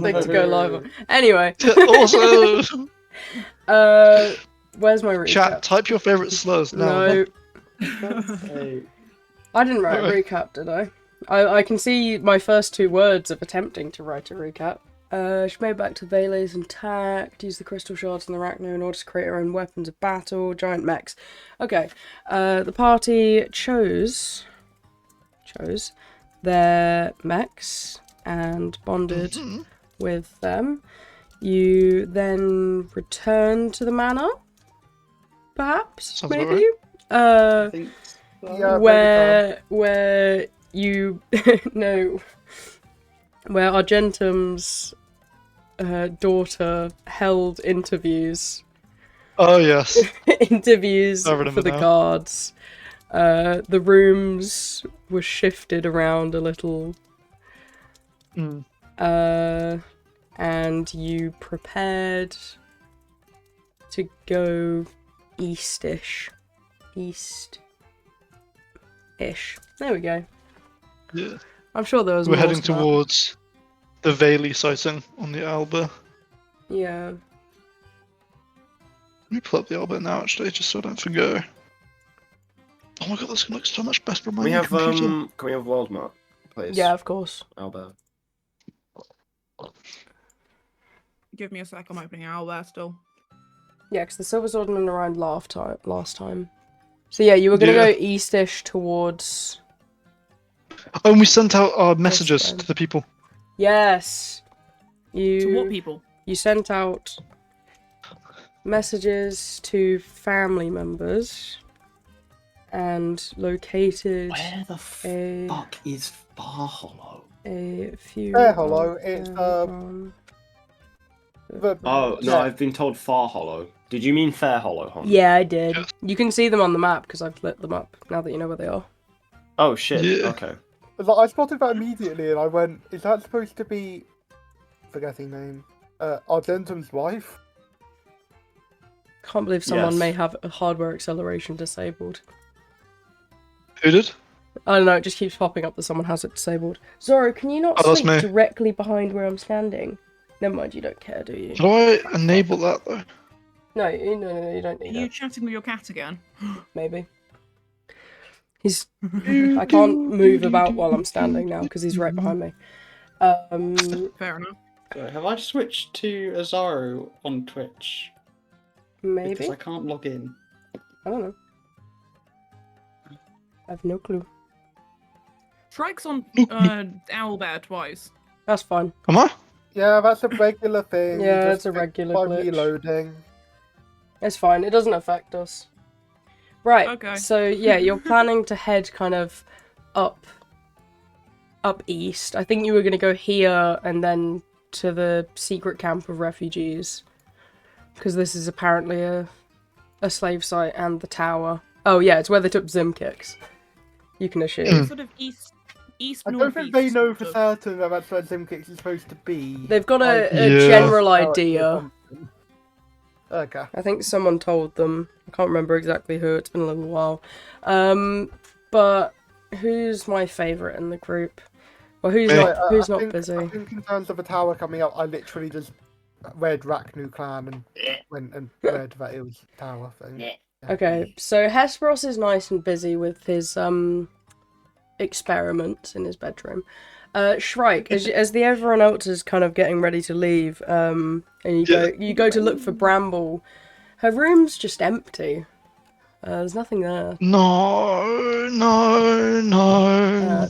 Thing to go live on. Anyway. Also, Where's my recap? chat, type your favourite slurs now. No. Hey, I didn't write a Alright. recap, did I? I can see my first 2 words of attempting to write a recap. She made back to Vele's intact, used the crystal shards and the Arachno in order to create her own weapons of battle, giant mechs. Okay, the party chose their mechs and bonded with them. You then return to the manor, perhaps, Sounds about maybe? I think Yeah, Where you no, where Argentum's daughter held interviews Oh yes. interviews I for remember the now. guards. The rooms were shifted around a little, Mm. and you prepared to go east-ish. East-ish. There we go. Yeah. I'm sure there was We're more heading to that. towards the Valley sighting on the Alba. Yeah. Let me pull up the Alba now, actually, just so I don't forget. Oh my god, this looks so much better on my we new have computer. can we have world map, please? Yeah, of course. Albert. Give me a sec, I'm opening Owlbear still. Yeah, because the Silver Sword and around last time. So yeah, you were gonna Yeah. go east-ish towards. Oh, and we sent out our messages way. to the people. Yes. You. To what people? You sent out messages to family members and located Where the a fuck is Far Hollow? a few. Fair Hollow, of it's, them the- Oh no, Yeah. I've been told Far Hollow. Did you mean Fair Hollow, Hon? Yeah, I did. Yes. You can see them on the map because I've lit them up now that you know where they are. Oh shit. Yeah. Okay. Like, I spotted that immediately, and I went, "Is that supposed to be forgetting name? Argentum's wife?" Can't believe someone Yes. may have a hardware acceleration disabled. Who did? I don't know, it just keeps popping up that someone has it disabled. Zoro, can you not Oh, that's sleep me. directly behind where I'm standing? Never mind, you don't care, do you? How do I enable that though? No, you don't Are need you it. chatting with your cat again? Maybe. I can't move about while I'm standing now because he's right behind me. Fair enough. Sorry, have I switched to Azaru on Twitch? Maybe. Because I can't log in. I don't know. I have no clue. Strike's on Owlbear twice. That's fine. Am I? Yeah, that's a regular thing. Yeah, just it's a regular by glitch. reloading. It's fine. It doesn't affect us. Right. Okay. So yeah, you're planning to head kind of up east. I think you were going to go here and then to the secret camp of refugees, because this is apparently a slave site and the tower. Oh yeah, it's where they took Zimkicks. You can assume. Sort of east I don't northeast. think they know for sort of. certain that that's where Zimkix is supposed to be. They've got a Yeah. general Character or idea. something. Okay. I think someone told them. I can't remember exactly who. It's been a little while. But who's my favourite in the group? Well, who's Me. not? I Who's not think, busy? I think in terms of a tower coming up, I literally just read Raknu clan and went and read that it was tower thing. Yeah. Okay, so Hesperos is nice and busy with his experiments in his bedroom. Shrike, as the everyone else is kind of getting ready to leave, and you go to look for Bramble, her room's just empty. There's nothing there. No.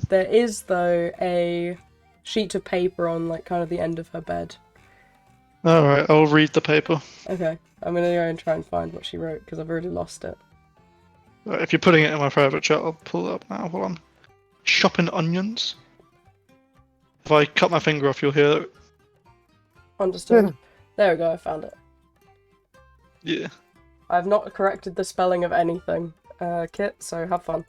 There is though a sheet of paper on like kind of the end of her bed. Alright, I'll read the paper. Okay, I'm gonna go and try and find what she wrote because I've already lost it. Right, if you're putting it in my private chat, I'll pull it up now while I'm chopping onions. If I cut my finger off, you'll hear it. Understood. There we go, I found it. Yeah. I've not corrected the spelling of anything, Kit, so have fun.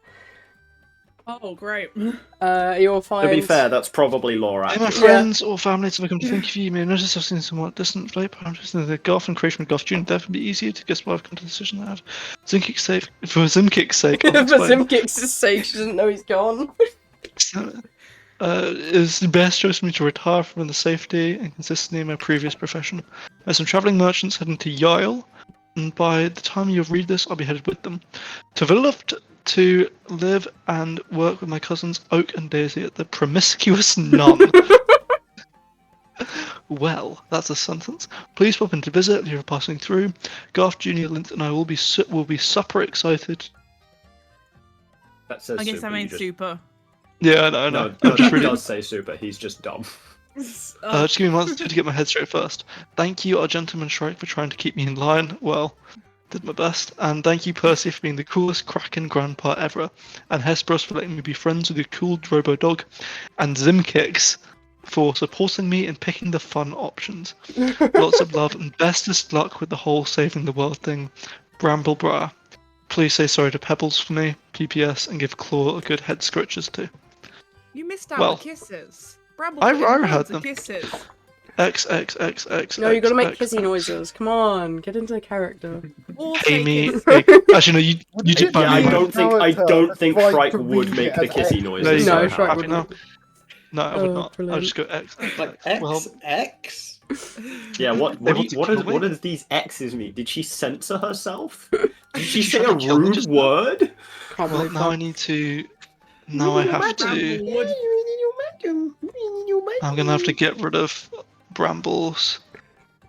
Oh, great. You'll find... To be fair, that's probably lore Hey, my accurate. friends or family to become to think of you. You may notice I've seen somewhat distant flight parameters in the Golf and creation of Golf June. Therefore, be easier to guess why I've come to the decision I have. Zimkick's sake, for Zimkick's sake, For I'll explain. Zimkicks' sake, she doesn't know he's gone. is the best choice for me to retire from the safety and consistency of my previous profession. As some travelling merchants heading to Yale, and by the time you read this, I'll be headed with them. To Villuft to live and work with my cousins Oak and Daisy at the Promiscuous Nun. Well, that's a sentence. Please pop in to visit if you're passing through. Garth Jr., Lint, and I will be super excited. That says I guess super. I you mean just... super. Yeah, I know. No, I'm no, just that reading. does say super. He's just dumb. Just give me 1 to get my head straight first. Thank you, Argentum and Shrike, for trying to keep me in line. Well, did my best. And thank you, Percy, for being the coolest Kraken grandpa ever. And Hesperos for letting me be friends with your cool Robo Dog. And Zimkix for supporting me in picking the fun options. Lots of love and bestest luck with the whole saving the world thing. Bramblebra. Please say sorry to Pebbles for me, PPS, and give Claw a good head scratches too. You missed out Well, the kisses. Bramble I put in heard loads them. of kisses. X. No, you gotta make kissy noises. Come on, get into the character. Or Pay say me. kiss. Actually, no, you did buy Yeah, me I one. don't think Right Shrike to would read make it the as kissy X. noises. There you No, go. Shrike Happy wouldn't. now? No, I would Oh, not. I'll brilliant. just go X. Like Well, X. Yeah, what They want to kill me? does these X's mean? Did she censor herself? Did she She's say a trying to kill me rude just now. word? Can't well, believe now I that. need to. Now I have to. Bramble would. I'm gonna have to get rid of Bramble's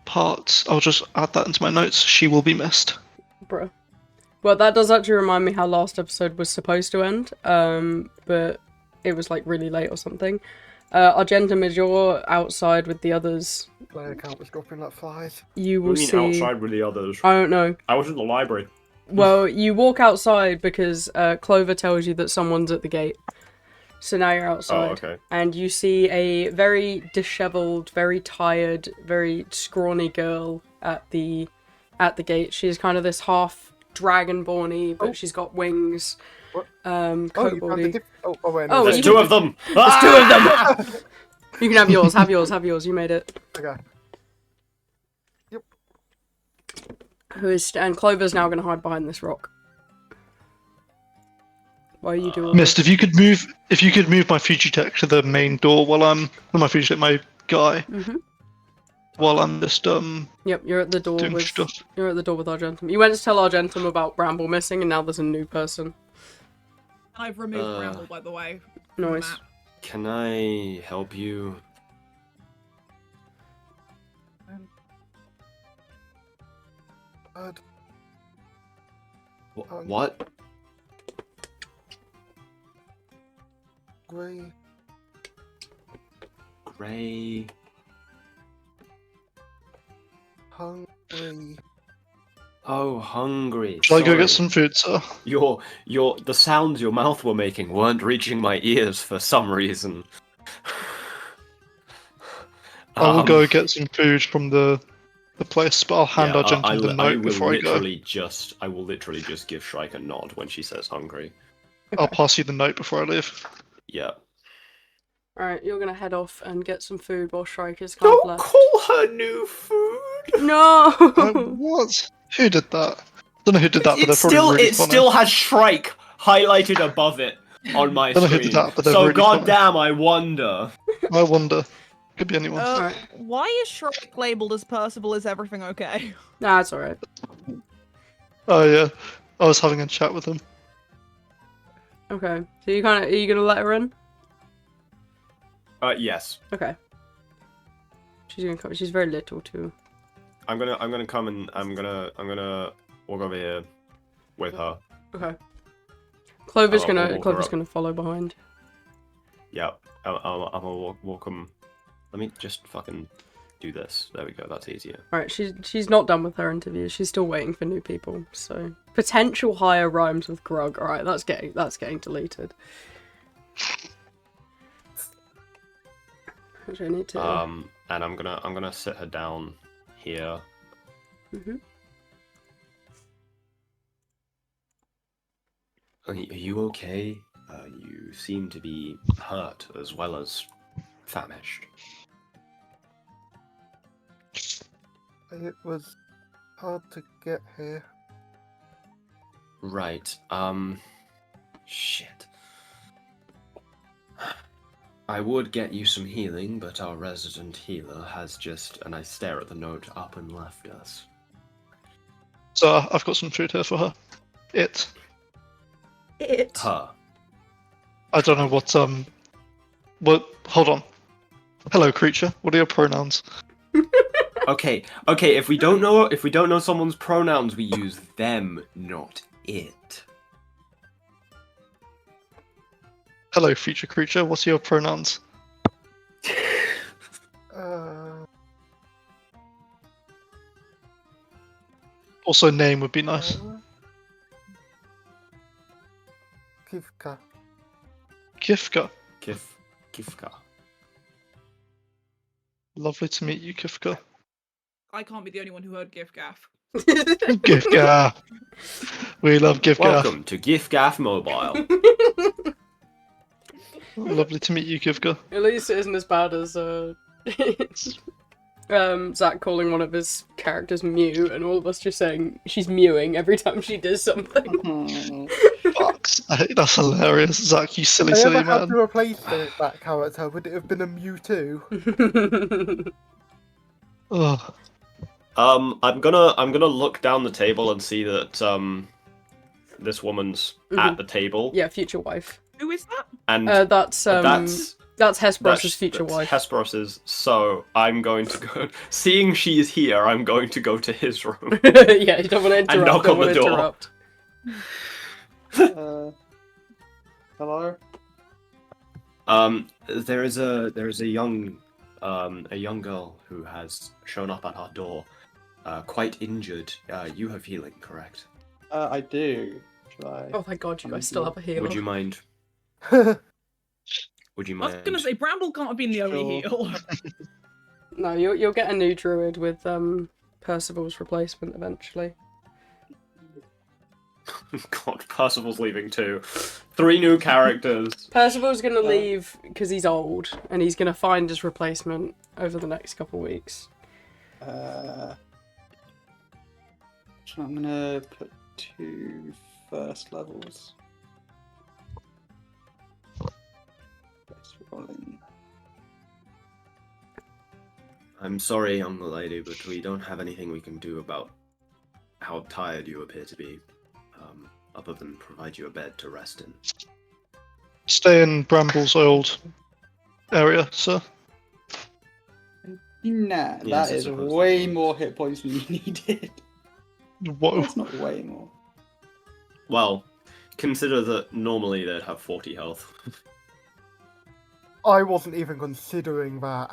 parts. I'll just add that into my notes. She will be missed. Bruh. Well, that does actually remind me how last episode was supposed to end, but it was like really late or something. Argentum, as you're outside with the others, Player count was dropping like flies. you What will do you see. mean outside with the others? I don't know. I was at the library. Well, you walk outside because Clover tells you that someone's at the gate. So now you're outside, okay. and you see a very dishevelled, very tired, very scrawny girl at the gate. She's kind of this half dragonborny, but she's got wings. What? Coat You found the body. diff- wait, Oh, no. There's you two can- of them! There's two of them! You can have yours, have yours. You made it. Okay. And Clover's now going to hide behind this rock. While you do all Mist, this. if you could move my future tech to the main door while I'm not my future tech, my guy, while I'm just Yep, you're at the door doing with stuff. you're at the door with Argentum. You went to tell Argentum about Bramble missing, and now there's a new person. I've removed Bramble, by the way. from the Nice. map. Can I help you? What? Grey. Gray. Hungry. Oh, hungry. Shall I go Sorry. get some food, sir? The sounds your mouth were making weren't reaching my ears for some reason. I will go get some food from the place, but I'll hand Yeah, Argentum the note before I go. I will literally just give Shrike a nod when she says hungry. I'll pass you the note before I leave. Yeah. Alright, you're gonna head off and get some food while Shrike is kind of Don't left. call her new food. No! What? Who did that? Don't know who did that, but they're probably really funny. still has Shrike highlighted above it on my Don't know who did screen. that, but they're So really funny. goddamn, I wonder. I wonder. Could be anyone. Alright. Why is Shrike labelled as Percival? Is everything okay? Nah, it's alright. Oh yeah, I was having a chat with him. Okay. So are you gonna let her in? Yes. Okay. She's gonna come. She's very little too. I'm gonna come and I'm gonna walk over here with her. Okay. Clover's I'll walk her up. gonna follow behind. Yeah. I'm gonna walk them. Let me just fucking do this. There we go. That's easier. Alright, she's not done with her interview. She's still waiting for new people. So potential hire rhymes with grug. Alright, that's getting deleted. Which I need to. And I'm gonna sit her down here. Are you okay? You seem to be hurt as well as famished. It was hard to get here. Right. Shit. I would get you some healing, but our resident healer has just, and I stare at the note, up and left us. So I've got some food here for her. It. Her. I don't know what hold on. Hello, creature. What are your pronouns? Okay, if we don't know someone's pronouns, we use them, not it. Hello, future creature. What are your pronouns? Also, name would be nice. Kivka. Kifka. Kifka. Lovely to meet you, Kifka. I can't be the only one who heard Gif Gaff. Gifka. We love Gifka. Welcome to GIF-GAF Mobile. Lovely to meet you, Kifka. At least it isn't as bad as Zach calling one of his characters Mew, and all of us just saying she's mewing every time she does something. Fucks. That's hilarious. Zach, you silly, If I silly ever had man. to replace that character, would it have been a Mewtwo? Oh, I'm gonna look down the table and see that this woman's at the table. Yeah, future wife. Who is that? And That's Hesperos's future that's wife. Hesperos's. So I'm going to go. Seeing she is here, I'm going to go to his room. Yeah, you don't want to interrupt. And knock don't on the want to door. interrupt. Hello? There is a young girl who has shown up at our door, quite injured. You have healing, correct? I do. Should I? Oh thank God, you guys still have a healer. Would you mind? I Would you was mind? gonna say Bramble can't have been the only Sure. heal. No, you'll get a new druid with Percival's replacement eventually. God, Percival's leaving too. 3 new characters. Percival's gonna leave because he's old, and he's gonna find his replacement over the next couple of weeks. So I'm gonna put 2 first levels. Let's rolling. I'm sorry, young lady, but we don't have anything we can do about how tired you appear to be, other than provide you a bed to rest in. stay in Bramble's old area, sir. Nah, Yes, I that is suppose way that more hit points than you needed. Whoa. That's not way more. Well, consider that normally they'd have 40 health. I wasn't even considering that.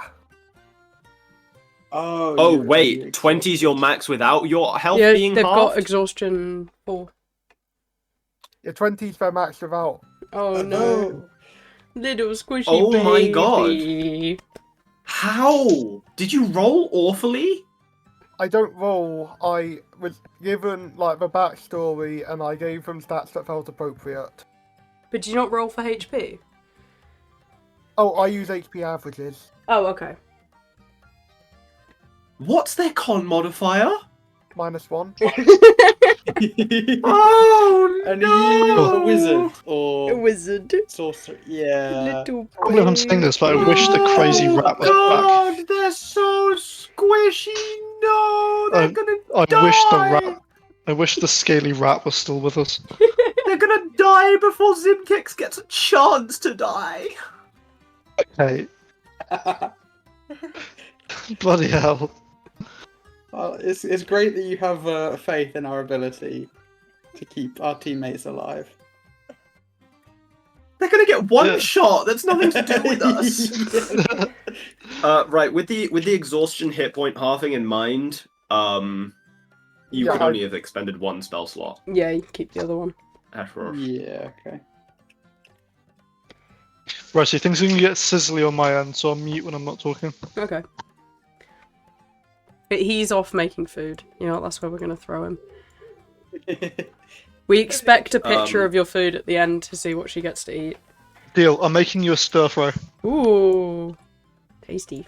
Oh, you're wait, 20's your max without your health Yeah, being they've got halved? exhaustion 4. Yeah, 20's their max without. Oh no, little squishy Oh baby. my God. How? Did you roll awfully? I don't roll. I was given like the backstory, and I gave them stats that felt appropriate. But do you not roll for HP? Oh, I use HP averages. Oh, okay. What's their con modifier? -1. Oh And no! are you a wizard A or wizard. sorcerer? Yeah. Little I can't believe I'm saying this, but I wish the crazy rat was back. God, they're so squishy. No, they're gonna die. I wish the scaly rat was still with us. They're gonna die before Zimkix gets a chance to die. Hey, bloody hell. Well, it's great that you have faith in our ability to keep our teammates alive. They're gonna get one Yeah. shot. That's nothing to do with us. Right, with the exhaustion hit point halving in mind, you Yeah, could only have expended 1 spell slot. Yeah, you can keep the other one. Ashrosh. Yeah, okay. Right, so things are gonna get sizzly on my end, so I'll mute when I'm not talking. Okay. But he's off making food. You know, that's where we're going to throw him. We expect a picture of your food at the end to see what she gets to eat. Deal, I'm making you a stir fry. Ooh. Tasty.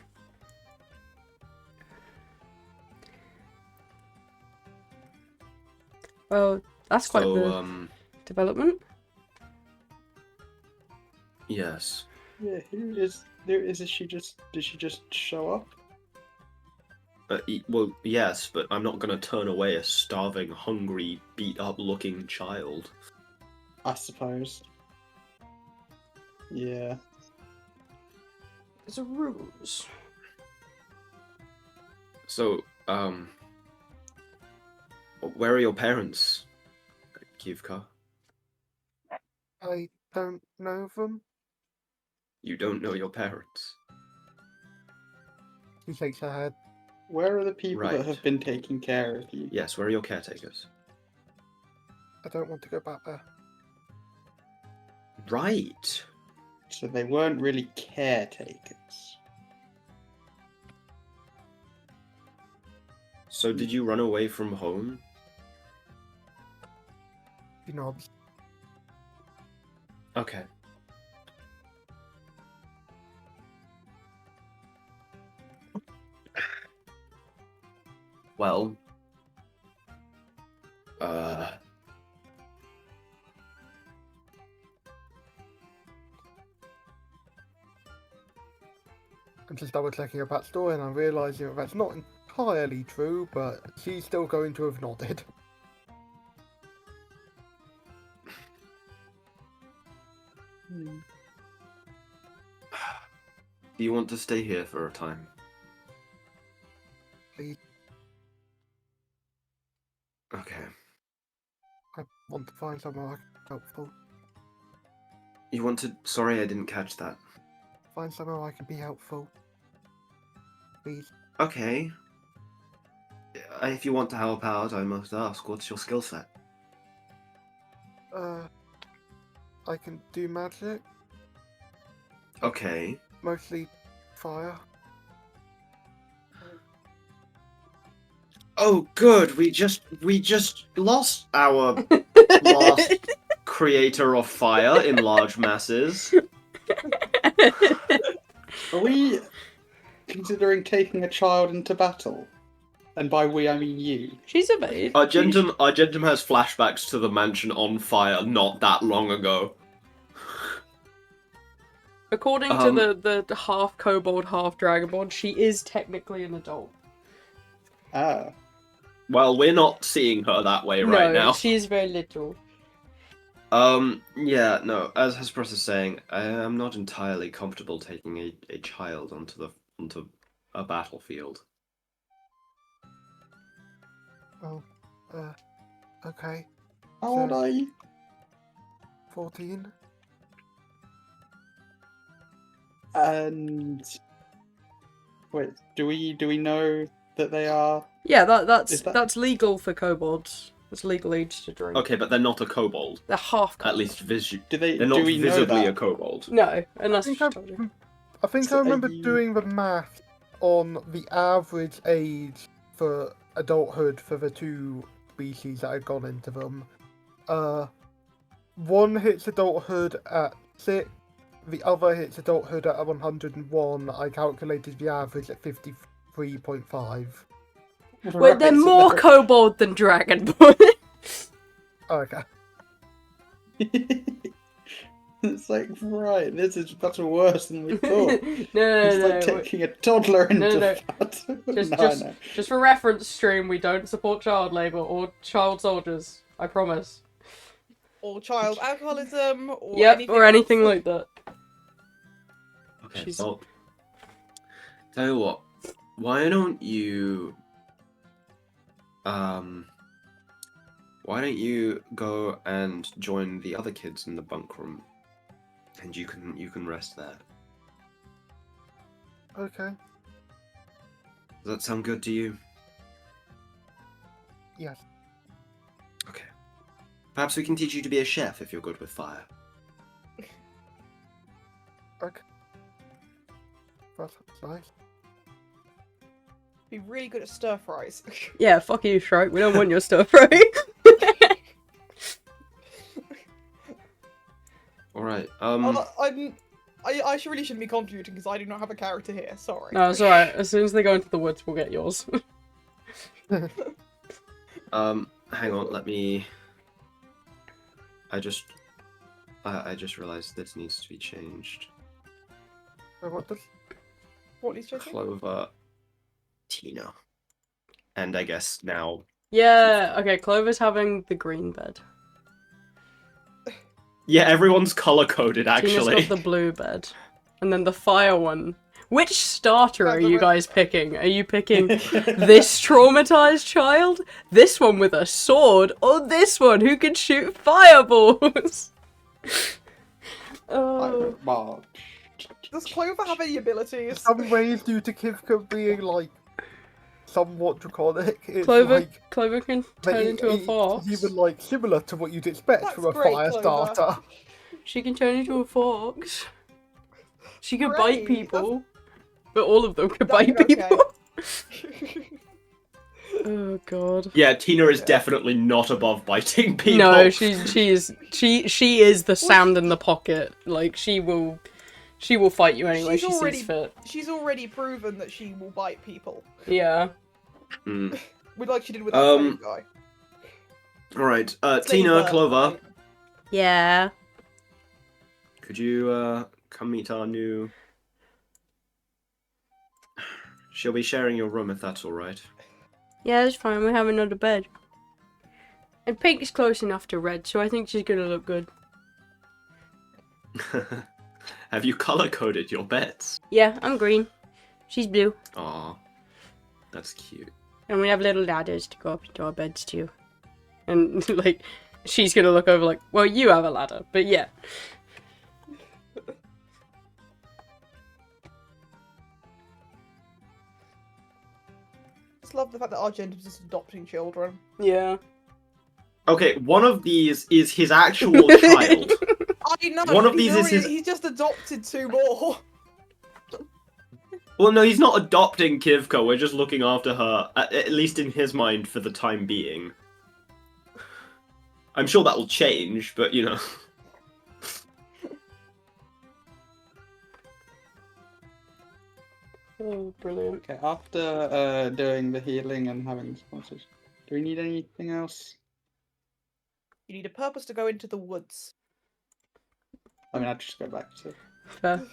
Well, that's quite the So, development. yes. Yeah, is she just? Did she just show up? Well, yes, but I'm not gonna turn away a starving, hungry, beat-up-looking child. I suppose. Yeah. It's a ruse. So, where are your parents, Kivka? I don't know them. You don't know your parents. She shakes her head. Where are the people Right. that have been taking care of you? Yes, where are your caretakers? I don't want to go back there. Right. So they weren't really caretakers. So did you run away from home? She nods. Okay. Well, I'm just double checking her backstory and I'm realising that that's not entirely true, but she's still going to have nodded. Hmm. do you want to stay here for a time? Please, Okay. I want to find somewhere helpful. You want to... Sorry, I didn't catch that. Find somewhere I can be helpful. Please. Okay. If you want to help out, I must ask, what's your skill set? I can do magic, Okay. mostly fire. Oh, good. We just lost our last creator of fire in large masses. Are we considering taking a child into battle? And by we, I mean you. She's a maid. Argentum has flashbacks to the mansion on fire not that long ago. According to the half kobold, half dragonborn, she is technically an adult. Ah. Well, we're not seeing her that way right now. she is very little. Yeah, no, as Hesperus is saying, I am not entirely comfortable taking a child onto a battlefield. Oh, okay. How old are you? 14? And wait, do we know that they are? Yeah, Is that- that's legal for kobolds. It's legal age to drink. Okay, but they're not a kobold. They're half kobold. At least Do they're not we know visibly that? a kobold. No, unless I she think told you. I think So I are remember you- doing the math on the average age for adulthood for the two species that had gone into them. One hits adulthood at 6, the other hits adulthood at 101. I calculated the average at 53.5. Wait, they're Right, so more kobold than dragonborn. Okay. It's like, right, that's worse than we thought. no, It's like taking a toddler into no. battle. Just, No, just, no. just for reference, stream, we don't support child labour or child soldiers. I promise. Or child alcoholism, or Yep, anything or anything else. like that. Okay, She's- well, tell you what, why don't you go and join the other kids in the bunk room, and you can rest there. Okay. Does that sound good to you? Yes. Okay. Perhaps we can teach you to be a chef if you're good with fire. Okay. That's nice. Be really good at stir fries. Yeah, fuck you, Shrike. We don't want your stuff, right? All right. I really shouldn't be contributing because I do not have a character here. Sorry. No, it's alright. As soon as they go into the woods, we'll get yours. Hang on. Let me. I just realized this needs to be changed. What does? What he's checking? Clover, Tina, and I guess now. Yeah, okay, Clover's having the green bed. Yeah, everyone's color coded Tina's actually. got the blue bed. And then the fire one. Which starter are you guys picking? Are you picking this traumatized child? This one with a sword? Or this one who can shoot fireballs? Oh. March. Does Clover have any abilities? Some ways due to Kivka being like somewhat draconic. It's Clover, like Clover can turn into a fox. It's even like similar to what you'd expect That's from a great, fire Clover. starter. She can turn into a fox. She can Great, bite people. But all of them can I bite mean, people. okay. Oh god. Yeah, Tina is definitely not above biting people. No, she is the sand in the pocket. Like she will fight you anyway she sees fit. She's already proven that she will bite people. Yeah. Like she did with that slave guy. Alright, Slave Tina, bird Clover, guy. Yeah. could you come meet our new... She'll be sharing your room if that's alright. Yeah, that's fine. We have another bed. And pink's close enough to red, so I think she's gonna look good. Have you color-coded your beds? Yeah, I'm green. She's blue. Aw, that's cute. And we have little ladders to go up into our beds too. And like, she's gonna look over like, well, you have a ladder, but yeah. Just love the fact that Argentum's just adopting children. Yeah. Okay, one of these is his actual child. I know. One of these is his... He's just adopted 2 more. Well, no, he's not adopting Kivka. We're just looking after her, at least in his mind, for the time being. I'm sure that will change, but you know. Oh, brilliant. Okay, after doing the healing and having sponsors, do we need anything else? You need a purpose to go into the woods. I mean, I'd just go back to Fair.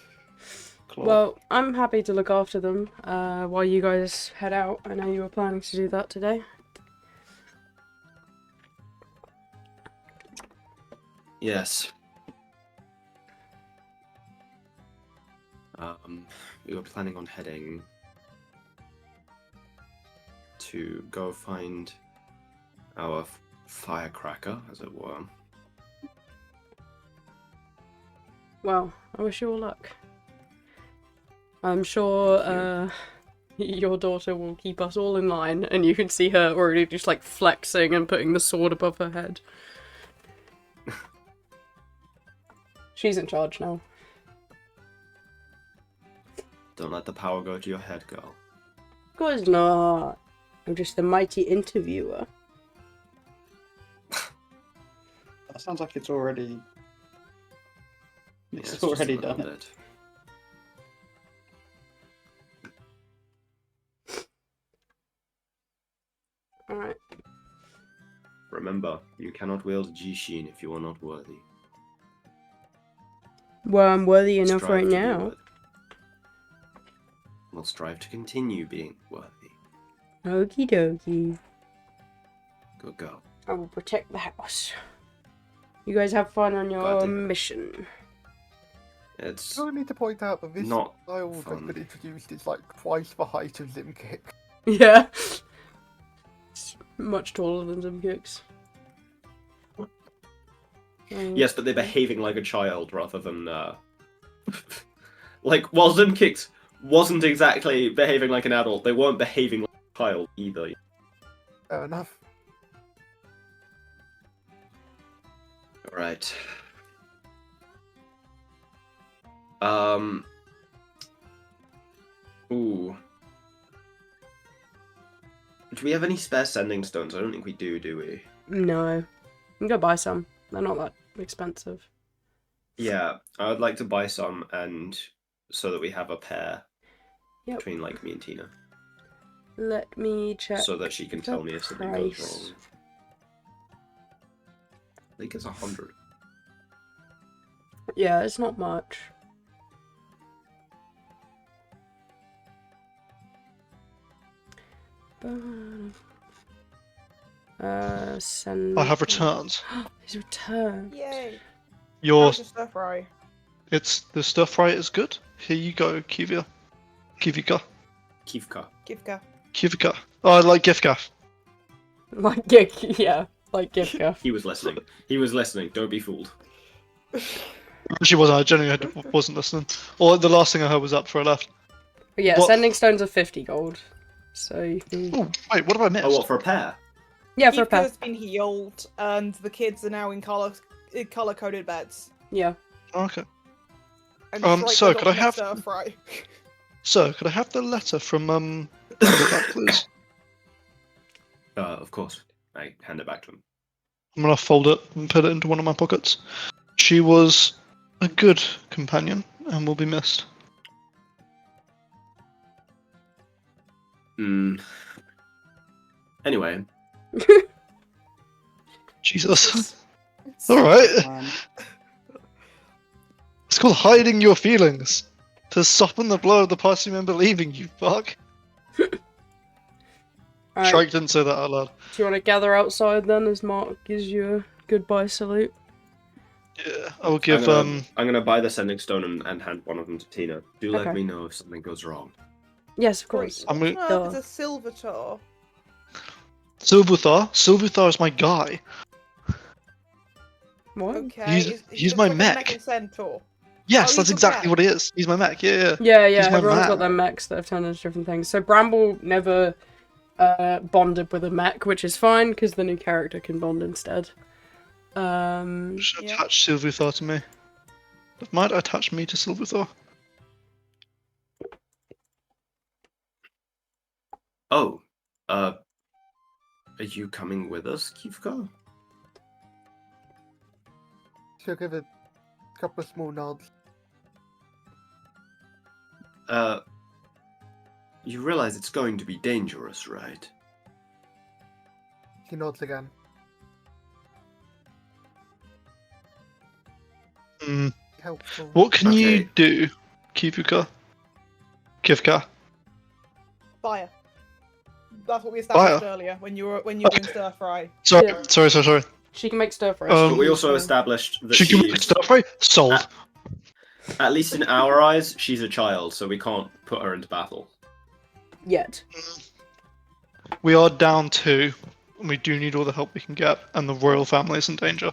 Claw. Well, I'm happy to look after them while you guys head out. I know you were planning to do that today. Yes. We were planning on heading to go find our firecracker, as it were. Well, I wish you all luck. I'm sure your daughter will keep us all in line, and you can see her already just like flexing and putting the sword above her head. She's in charge now. Don't let the power go to your head, girl. Of course not. I'm just the mighty interviewer. That sounds like it's already. Yeah, It's just a already little done it. bit. Alright. Remember, you cannot wield Jishin if you are not worthy. Well, I'm worthy enough Strive right to be now. worthy. We'll strive to continue being worthy. Okie dokie. Good girl. I will protect the house. You guys have fun on your Goddamn. mission. It's I need to point out that this not style that's fun. been introduced is like twice the height of Zim Kick. Yeah. It's much taller than some kicks. Yes, but they're behaving like a child rather than like while Zimkicks wasn't exactly behaving like an adult, they weren't behaving like a child either. Fair enough. Alright. Ooh. Do we have any spare sending stones? I don't think we do we? No. You can go buy some. They're not that expensive. Yeah, I would like to buy some and so that we have a pair Yep. between like me and Tina. Let me check. So that she can the tell me if something goes price. wrong. I think it's 100. Yeah, it's not much. Send. I have returned. He's returned. Yay. Your How's your stir fry? it's the stir fry is good. Here you go, Kivia. Kivika. Kivka. Givka. Kivika. Oh, I like Gifgaff. Like Gif, yeah, like Gifgaff. He was listening. He was listening. Don't be fooled. She wasn't. I genuinely wasn't listening. Or the last thing I heard was up before I left. But yeah, What? sending stones are 50 gold. So you can. Oh, wait, what have I missed? Oh, what for a pair? Yeah, for a pair. Givka's been healed, and the kids are now in color-coded beds. Yeah. Okay. And So Strike could I got have- stir fry. So, could I have the letter from back, please? Of course. I hand it back to him. I'm gonna fold it and put it into one of my pockets. She was a good companion and will be missed. Anyway, Jesus. Alright. Man. It's called hiding your feelings. To soften the blow of the party member leaving, you fuck. Alright, Shrike didn't say that out loud. do you want to gather outside then as Mark gives you a goodbye salute? Yeah, I will give, I'm gonna buy the sending stone and hand one of them to Tina. Do let Okay. me know if something goes wrong. Yes, of course. I'm gonna... No, it's a silver tar. Silvuthar? Silvuthar is my guy. What? Okay. He's looks my like a mech. mecha centaur. Yes, Oh, that's he's a exactly mech. what he is. He's my mech, yeah. Yeah, He's my everyone's man. got their mechs that have turned into different things. So Bramble never bonded with a mech, which is fine, because the new character can bond instead. Should Yeah. attach Silvuthar to me. Might attach me to Silvuthar. Oh, are you coming with us, Kivka? She'll give a couple of small nods. You realize it's going to be dangerous, right? She nods again. Hmm. Helpful. What can you Okay. do, Kivuka? Kivka? Fire. That's what we established Fire? earlier when you were doing stir fry. Sorry, Yeah. sorry. She can make stir fry. Um, But we also established that She can make she's, stuff, right? Sold. at least in our eyes, she's a child, so we can't put her into battle. Yet. We are down 2, and we do need all the help we can get, and the royal family is in danger.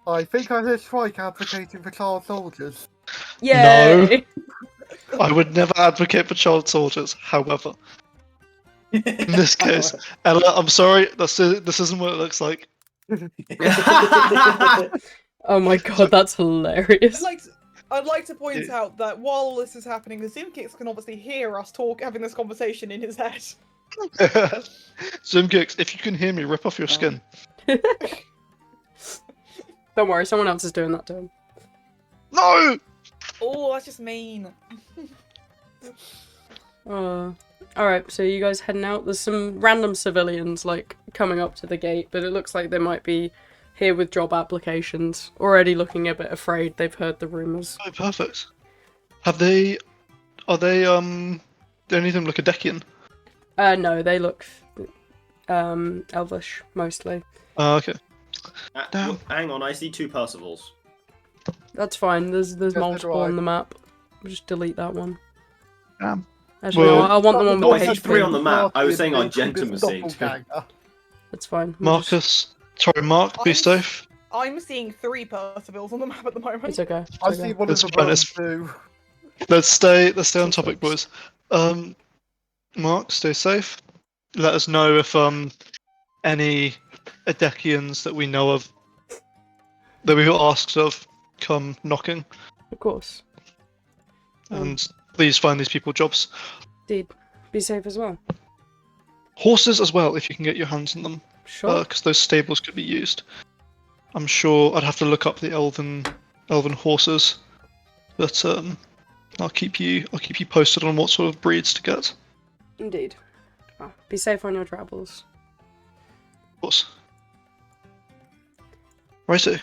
I think I heard Strike advocating for child soldiers. Yay! I would never advocate for child soldiers, however. In this case, Ella, I'm sorry, this isn't what it looks like. Oh my god, that's hilarious. I'd like to point out that while this is happening, the Zoomkicks can obviously hear us having this conversation in his head. Zoomkicks, if you can hear me, rip off your skin. Don't worry, someone else is doing that to him. No! Oh, that's just mean. Alright, so you guys heading out? There's some random civilians, like, coming up to the gate, but it looks like they might be here with job applications. Already looking a bit afraid, they've heard the rumours. Oh, perfect. Are they, do any of them look Adekian? No, they look, elvish, mostly. Okay. Damn. Hang on, I see 2 Percivals. That's fine, there's so do multiple I. on the map. We'll just delete that one. Damn. Actually, Well- no, I want the one Oh, with I the see 3 on HP. the map. I was saying Party Argentum was seeing 2. doppelganger. That's fine. We'll just- Mark, be I'm- safe. I'm seeing 3 Percivals on the map at the moment. It's okay. I It's see okay. one It's of the fine, ones it's- too. Let's stay on Two topic, folks. boys. Mark, stay safe. Let us know if any Adekians that we know of, that we were asked of, come knocking, Of course. and please find these people jobs. Indeed. Be safe as well. Horses as well, if you can get your hands on them, Sure. because those stables could be used. I'm sure I'd have to look up the elven horses, but I'll keep you posted on what sort of breeds to get. Indeed. Well, be safe on your travels. Of course. Righto.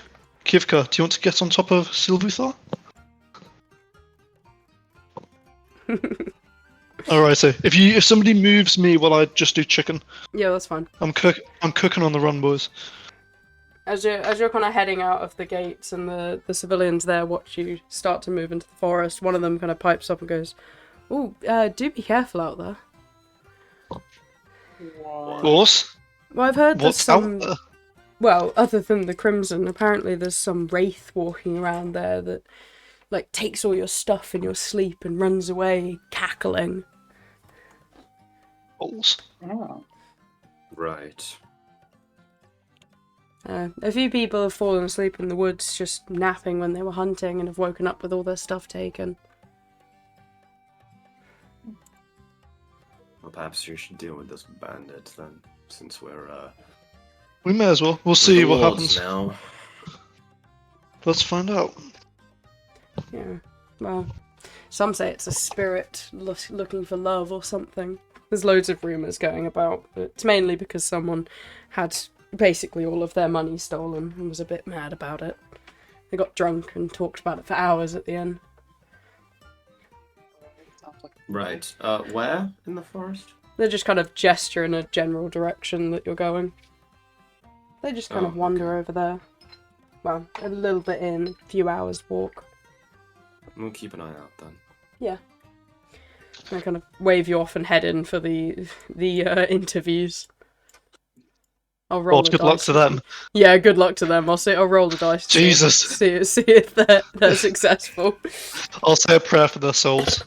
Kivka, do you want to get on top of Silvuthar? Alright, so if somebody moves me while I just do chicken, Yeah, that's fine. I'm cooking on the run, boys. As you're kind of heading out of the gates and the civilians there watch you start to move into the forest, one of them kind of pipes up and goes, "Ooh, do be careful out there." Of course. Well, I've heard there's What's out some... there? Well, other than the Crimson, apparently there's some wraith walking around there that, like, takes all your stuff in your sleep and runs away, cackling. Balls. Oh. Right. A few people have fallen asleep in the woods just napping when they were hunting and have woken up with all their stuff taken. Well, perhaps you should deal with this bandit then, since we're We may as well. We'll we're see the what lords happens. now. Let's find out. Yeah, well, some say it's a spirit looking for love or something. There's loads of rumours going about, but it's mainly because someone had basically all of their money stolen and was a bit mad about it. They got drunk and talked about it for hours at the end. Right. Where in the forest? They just kind of gesture in a general direction that you're going. They just kind of wander over there. Well, a little bit in, a few hours walk. We'll keep an eye out then. Yeah. I kind of wave you off and head in for the interviews. I'll roll Well, the good luck dice to with them. them. Yeah, good luck to them. I'll roll the dice. Jesus. See if they're successful. I'll say a prayer for their souls.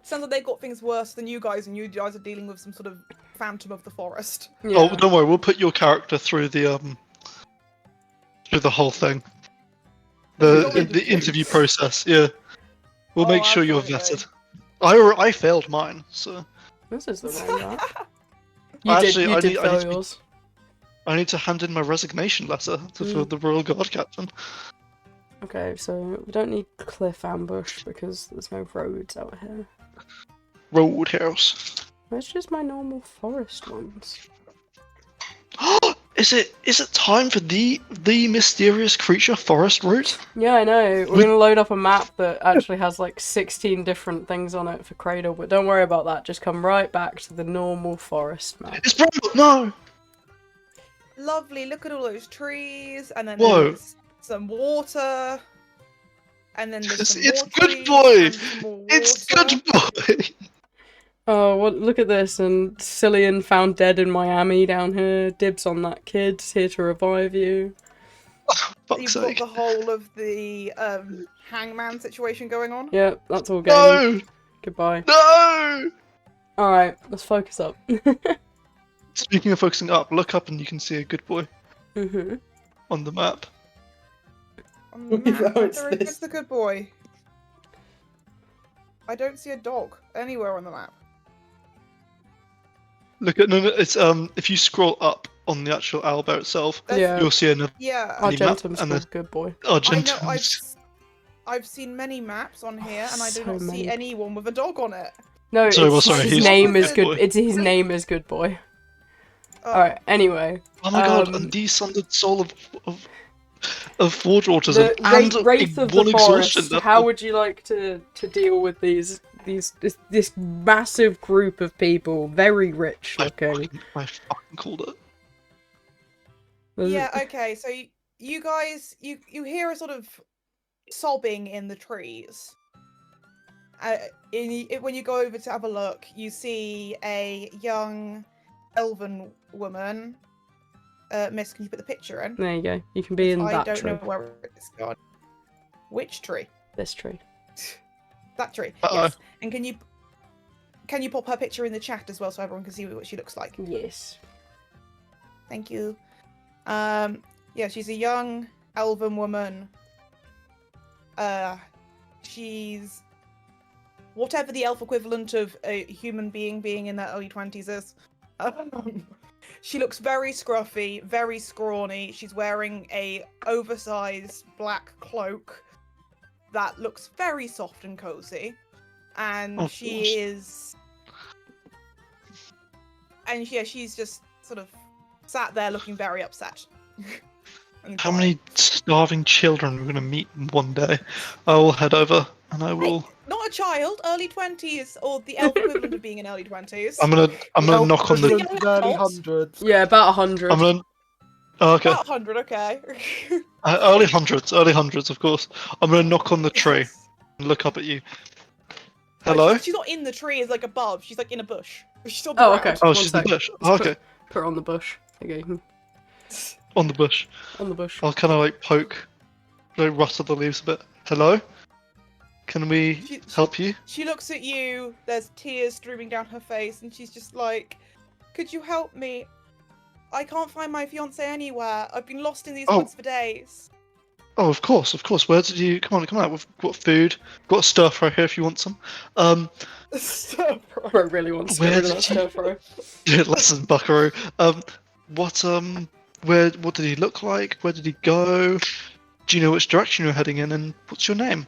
Sounds like they've got things worse than you guys, and you guys are dealing with some sort of phantom of the forest. Yeah. Oh, don't worry. We'll put your character through the whole thing. The interview process. Yeah. We'll make sure you're absolutely. vetted. I failed mine, so This is the wrong one. Actually, You I did need fail to be- yours. I need to hand in my resignation letter for the Royal Guard Captain. Okay, so we don't need cliff ambush because there's no roads out here. Roadhouse. Where's just my normal forest ones? Is it time for the mysterious creature forest route? Yeah, I know. We're gonna load up a map that actually has like 16 different things on it for Cradle, but don't worry about that. Just come right back to the normal forest map. It's Bramble. No. Lovely, look at all those trees, and then Whoa. there's some water, and then there's some It's more good trees, boy. and some more It's water. good boy. Oh, well, look at this, and Cillian found dead in Miami down here. Dibs on that kid, here to revive you. Fuck's You've sake. got the whole of the hangman situation going on. Yep, that's all game. No. Goodbye. No. Alright, let's focus up. Speaking of focusing up, look up and you can see a good boy Mm-hmm. on the map. On the Wait, map, no, it's where's this. the good boy? I don't see a dog anywhere on the map. Look at no. It's if you scroll up on the actual owlbear itself, Yeah. you'll see another Yeah, Any map, Argentum's and called good boy. I know. Argentum. I've seen many maps on here, and I do So not many. see anyone with a dog on it. No, Sorry, well, it's, sorry, his he's name is good good. boy. It's his name is good boy. Oh, Alright, anyway. Oh my god, Um, and descended soul of forge autism The and Wraith of one the exhaustion. Forest. How would you like to deal with this massive group of people, very rich looking? I fucking called it. yeah. Okay, so you guys, you hear a sort of sobbing in the trees. When you go over to have a look, you see a young elven woman. Miss, can you put the picture in? There you go. You can be in I that don't tree. know where it's gone. Which tree? This tree. That tree. Uh-oh. Yes. And can you pop her picture in the chat as well so everyone can see what she looks like? Yes. Thank you. Yeah, she's a young elven woman. She's whatever the elf equivalent of a human being in their early 20s is. She looks very scruffy, very scrawny. She's wearing a oversized black cloak that looks very soft and cozy. And Of she course. is... And yeah, she's just sort of sat there looking very upset. And How crying. many starving children we're gonna meet in one day? I will head over and I will. Not a child, early 20s, or the elf equivalent of being in early 20s. I'm gonna knock on the. Equivalent of early hundreds. Yeah, about 100. I'm gonna. Oh, okay. About 100, okay. Early hundreds, of course. I'm gonna knock on the tree Yes. and look up at you. No, Hello? she's not in the tree, it's like above. She's like in a bush. She's on the Oh, ground. okay. Oh, One she's sec. in the bush. Let's Oh, put- okay. Put her on the bush. Okay. On the bush. On the bush. I'll kind of like poke, like rustle the leaves a bit. Hello? Can we help you? She looks at you, there's tears streaming down her face, and she's just like, could you help me? I can't find my fiance anywhere. I've been lost in these Oh. woods for days. Oh, of course. Where did you? Come on. We've got food. We've got a stir fry here if you want some. Bro really wants to get Where rid of that did stir fry. Listen, Buckaroo. What did he look like? Where did he go? Do you know which direction you're heading in? And what's your name?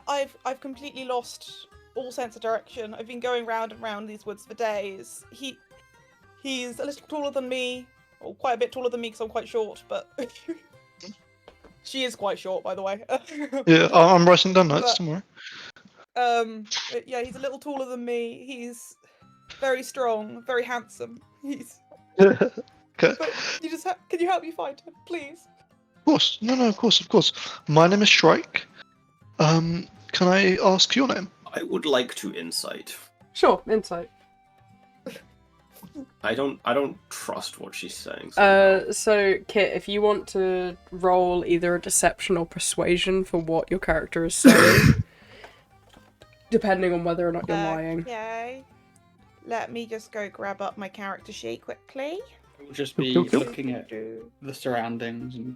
I've completely lost all sense of direction. I've been going round and round these woods for days. He's a little taller than me, or quite a bit taller than me because I'm quite short, but she is quite short, by the way. Yeah, I'm writing down notes. But- Don't worry. Yeah, he's a little taller than me. He's very strong, very handsome. He's. Okay. But you just can you help me find him, please? Of course. No, of course. My name is Shrike. Can I ask your name? I would like to insight. Sure, insight. I don't trust what she's saying. somehow. So Kit, if you want to roll either a deception or persuasion for what your character is saying, depending on whether or not you're lying. Okay. Let me just go grab up my character sheet quickly. We'll just be Yep. looking at the surroundings and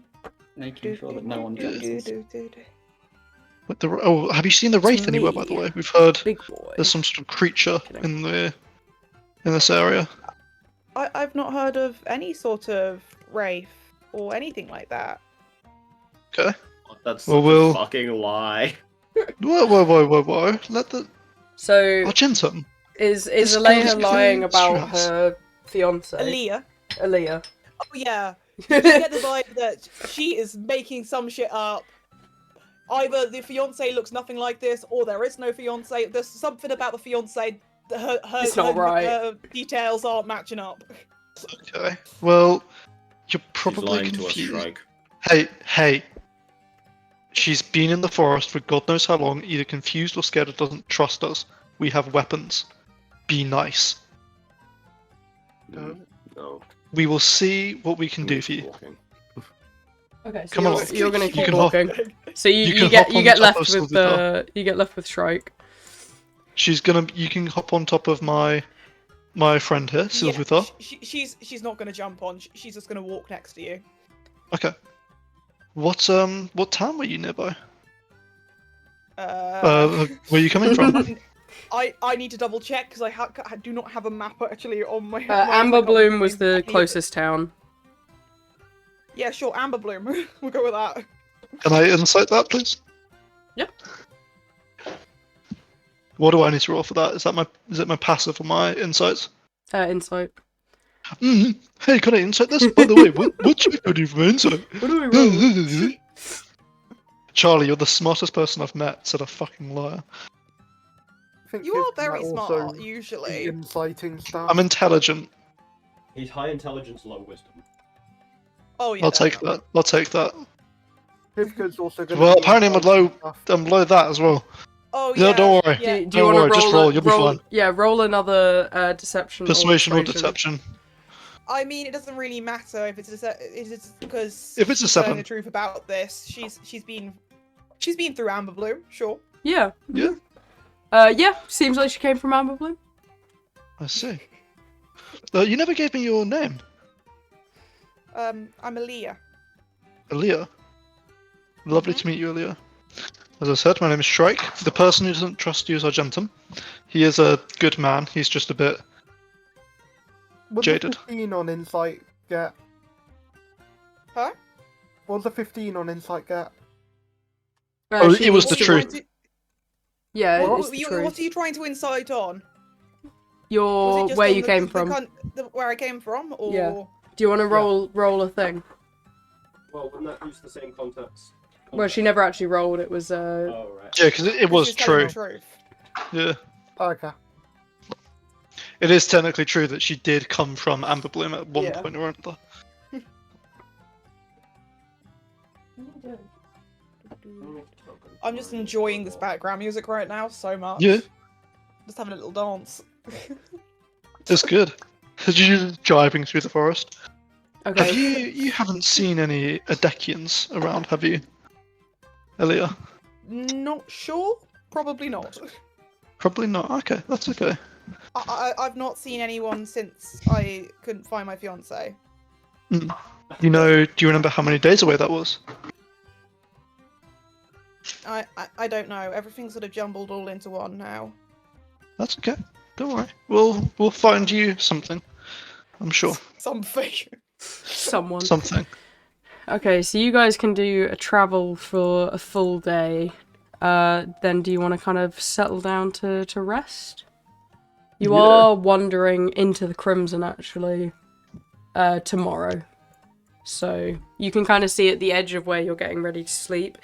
making sure that no one judges. Have you seen the wraith anywhere? By the way, we've heard Big boy. there's some sort of creature in this area. I've not heard of any sort of wraith or anything like that. Okay. That's Well, such we'll- a fucking lie. Whoa! Let the So Argentum. is This Aleha girl's lying about stress. her fiance? Aaliyah. Aaliyah. Oh yeah. You get the vibe that she is making some shit up. Either the fiance looks nothing like this, or there is no fiance. There's something about the fiance. It's not right. Her details aren't matching up. Okay. Well, you're She's probably lying to us, confused. Shrike. Hey. She's been in the forest for God knows how long, either confused or scared or doesn't trust us. We have weapons. Be nice. No. We will see what we can do for you. Walking. Okay, so Come you're, on. you're gonna You keep can hop- walking. So you can get hop you on get top left of with you get left with Shrike. You can hop on top of my friend here, Silvita. She's not gonna jump on. She's just gonna walk next to you. Okay. What town were you nearby? Uh, Where are you coming from? I need to double check because I do not have a map actually on my. Amber Bloom was the Any of it. closest town. Yeah, sure, Amber Bloom. We'll go with that. Can I insight that, please? Yeah. What do I need to roll for that? Is it my passive or my insights? Insight. Hey, can I insight this? By the way, what should I do for my insight? What do we roll? Charlie, you're the smartest person I've met, said a fucking liar. I think You are Kit might very also smart be usually. inciting stuff. I'm intelligent. He's high intelligence, low wisdom. Oh yeah. I'll take that. Kivka's also going Well, apparently I'm below that as well. Oh No, yeah. don't worry. Yeah. Do you Don't want to worry, roll? just roll, you'll be fine. Yeah, roll another deception. Persuasion or persuasion. deception. I mean, it doesn't really matter if it's because If it's a she's telling 7. the truth about this. She's been through Amber Bloom, sure. Yeah. Yeah. Yeah. Seems like she came from Amber Bloom. I see. You never gave me your name. I'm Aaliyah. Aaliyah. Lovely to meet you, Aaliyah. As I said, my name is Shrike. The person who doesn't trust you is Argentum. He is a good man. He's just a bit What's jaded. a 15 on insight get? Huh? What's a 15 on insight get? Oh, She it was needs the to- truth. Yeah, What, it's the truth. what are you trying to incite on? Was Your it just where on you came from. Where I came from, or Yeah. Do you want to roll a thing? Well, wouldn't that use the same context? Well, she never actually rolled. It was Oh, right. Yeah, because it She was telling true. the truth. Yeah. Okay. It is technically true that she did come from Amber Bloom at one Yeah. point or another. I'm just enjoying this background music right now so much. Yeah. Just having a little dance. It's good. You're just driving through the forest. okay. Have you haven't seen any Adekians around, have you, Elia? Not sure. Probably not. Probably not. Okay, that's okay. I've not seen anyone since I couldn't find my fiance. Mm. Do you remember how many days away that was? I don't know. Everything's sort of jumbled all into one now. That's okay. Don't worry. We'll find you something. I'm sure. Something. Someone. Something. Okay, so you guys can do a travel for a full day. Then do you want to kind of settle down to rest? You Yeah. are wandering into the Crimson actually tomorrow. So you can kind of see at the edge of where you're getting ready to sleep,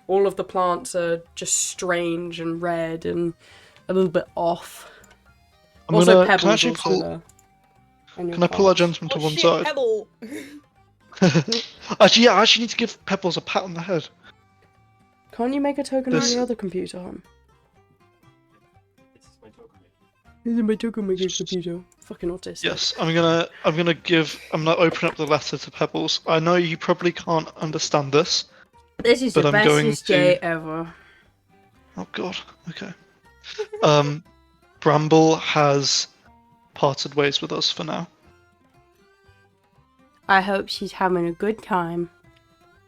all of the plants are just strange and red and a little bit off. I'm Also, gonna. Pebbles Can I actually also pull? there. on your Can I pull cards. Argentum to Oh one shit, side? Pebble! Actually, yeah. I actually need to give Pebbles a pat on the head. Can't you make a token on This- your other computer, hon? This is my token. This is my token making computer. Fucking autistic. Yes, I'm gonna open up the letter to Pebbles. I know you probably can't understand this. This is But the I'm going bestest day to- ever. Oh god. Okay. Bramble has parted ways with us for now. I hope she's having a good time.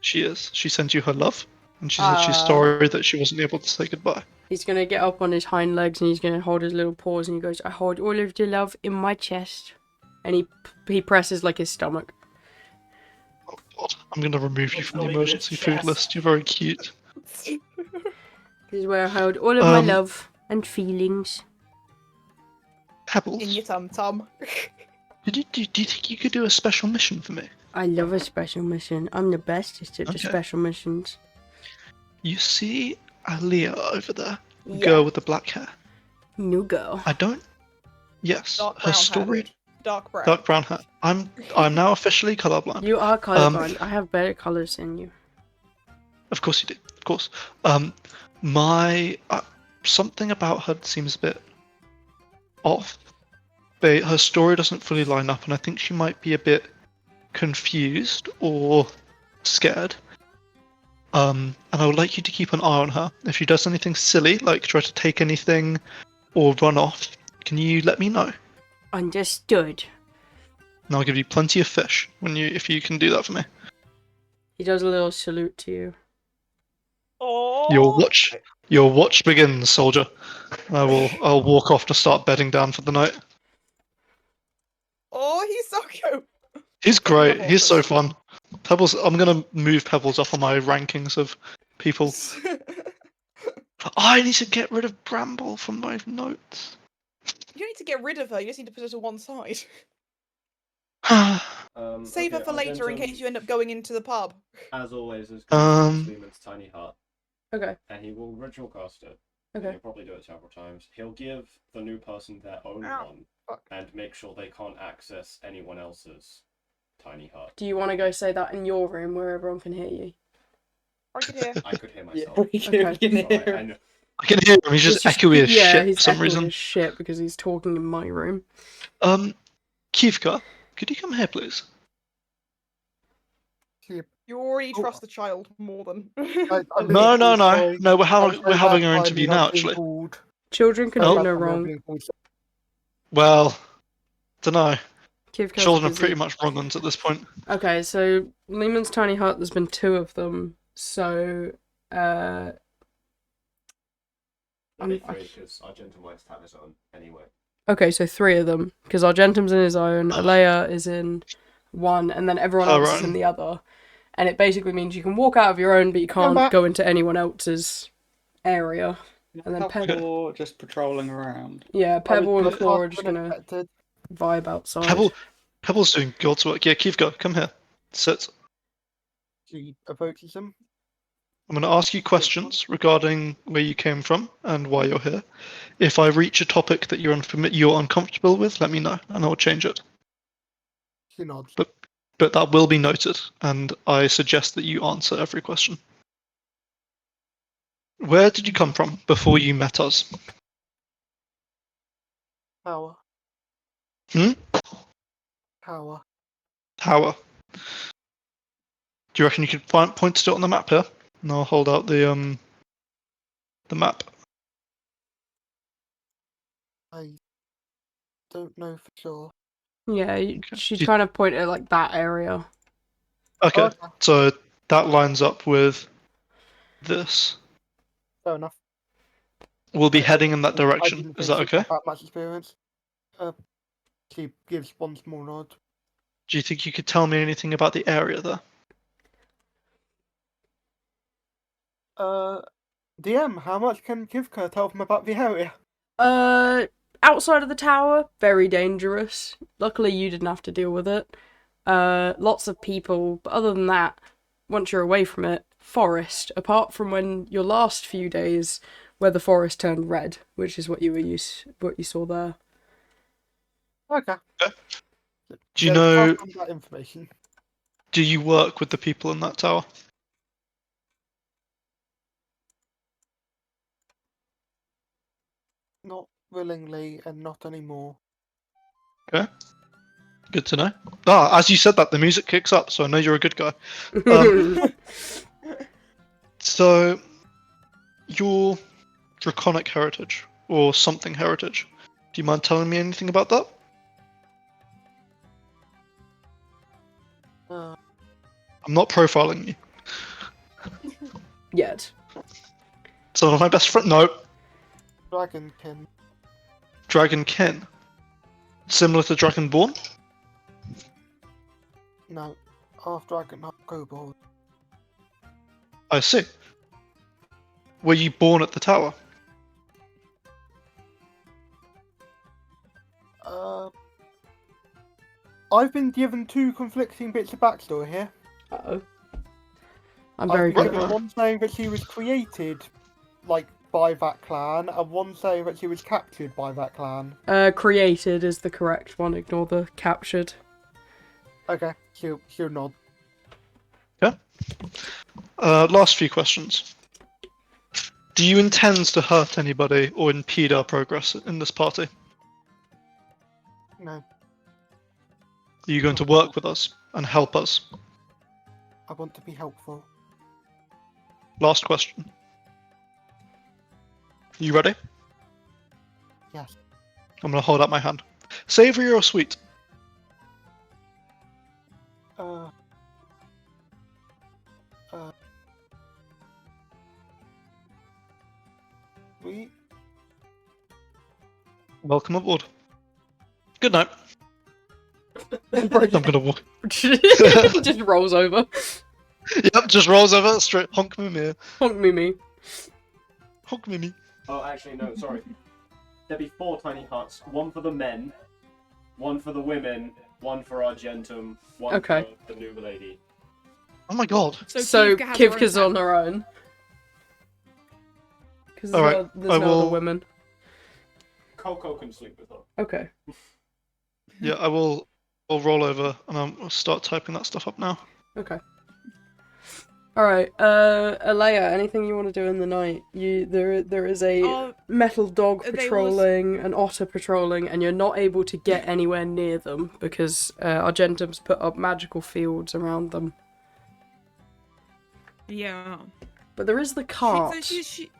She is. She sent you her love, and she said she's sorry that she wasn't able to say goodbye. He's gonna get up on his hind legs and he's gonna hold his little paws and he goes, I hold all of the love in my chest. And he presses like his stomach. Oh god. I'm gonna remove you It's from the not even his emergency food chest. list. You're very cute. This is where I hold all of my Um, love and feelings. Pebbles. In your tum tum. Do you think you could do a special mission for me? I love a special mission. I'm the bestest at the Okay. special missions. You see Aliyah over there? Yeah. Girl with the black hair. New girl. I don't. Yes, Dark her brown story. hair. Dark brown. Dark brown hair. I'm now officially colorblind. You are colorblind. I have better colors than you. Of course you do. Of course. My something about her seems a bit off. Her story doesn't fully line up, and I think she might be a bit confused or scared. And I would like you to keep an eye on her. If she does anything silly, like try to take anything or run off, can you let me know? Understood. And I'll give you plenty of fish if you can do that for me. He does a little salute to you. Oh. Your watch begins, soldier. I'll walk off to start bedding down for the night. Oh, he's so cute. He's great. He's so fun. Pebbles. I'm gonna move Pebbles up on my rankings of people. I need to get rid of Bramble from my notes. You don't need to get rid of her, you just need to put her to one side. Save her Okay, for later in Argentum, case you end up going into the pub. As always, is going to Lehman's tiny hut, Okay. and he will ritual cast it. Okay. He'll probably do it several times. He'll give the new person their own Ow, one, fuck. and make sure they can't access anyone else's tiny hut. Do you want to go say that in your room where everyone can hear you? I can hear. I could hear Yeah, myself. we can, Okay. we can Sorry, hear. I know. I can hear him. He's just echoey as shit he's for some echoey reason. as shit because he's talking in my room. Kivka, could you come here, please? You already Oh. trust the child more than. I'm No, no, no, sorry. no. We're I'm having sorry our that interview I'm now, not being actually. called. Children can Oh. do no I'm not wrong. being called. Well, dunno. Kivka's Children are busy. pretty much wrong ones at this point. Okay, so Lehman's tiny hut. There's been 2 of them. So, Maybe three, because Argentum likes to have his own anyway. okay, so 3 of them because Argentum's in his own, Alea is in one, and then everyone else is in the other. And it basically means you can walk out of your own, but you can't back. go into anyone else's area. And then Pebble just patrolling around. Yeah, Pebble and Claw are just just gonna vibe outside. Pebble's doing God's work. Yeah, Kivka, come here. Sit. She approaches him. I'm going to ask you questions regarding where you came from and why you're here. If I reach a topic that you're uncomfortable with, let me know, and I'll change it. She nods. But that will be noted, and I suggest that you answer every question. Where did you come from before you met us? Power. Hmm? Power. Tower. Do you reckon you could point to it on the map here? And I'll hold out the map. I don't know for sure. Yeah, Okay. she'd Do you- kind of point at like that area. Okay, Okay. so that lines up with this. Fair enough. We'll be I heading in that I direction. didn't Is think that she'd okay? have that much experience. She gives one small nod. Do you think you could tell me anything about the area there? DM, how much can Kivka tell them about the area? Outside of the tower, very dangerous. Luckily, you didn't have to deal with it. Lots of people, but other than that, once you're away from it, forest. Apart from when your last few days, where the forest turned red, which is what you saw there. Okay. Do you Then know? pass on that information. Do you work with the people in that tower? Not willingly and not anymore. Okay. Good to know. As you said that, the music kicks up, so I know you're a good guy. So, your draconic heritage, or something heritage, do you mind telling me anything about that? Uh, I'm not profiling you. Yet. So my best friend. No, Dragonkin. Dragonkin. Similar to Dragonborn? No. Half dragon, half kobold. I see. Were you born at the tower? I've been given two conflicting bits of backstory here. Uh-oh. I'm I've very been good given at that. one saying that she was created, like, by that clan, and one saying that she was captured by that clan. Created is the correct one. Ignore the captured. Okay, she'll nod. Yeah. Last few questions. Do you intend to hurt anybody or impede our progress in this party? No, Are you going to work with us and help us? I want to be helpful. Last question. You ready? Yes. I'm going to hold out my hand. Savory or sweet? We Welcome aboard. Good night. I'm Bro going to walk. just rolls over. Yep, just rolls over straight. Honk me. Honk me. Honk me. Oh, actually, no, sorry. There'd be 4 tiny huts. One for the men, one for the women, one for Argentum, one Okay. for the new lady. Oh my god. So Kivka has her own Kivka's on tent. her own. Because Alright, there's I no other will- women. Coco can sleep with her. Okay. Yeah, I'll roll over and I'll start typing that stuff up now. Okay. Alright, Alea, anything you want to do in the night? There is a Oh, metal dog they was- patrolling, an otter patrolling, and you're not able to get anywhere near them because Argentum's put up magical fields around them. yeah. But there is the cart. She's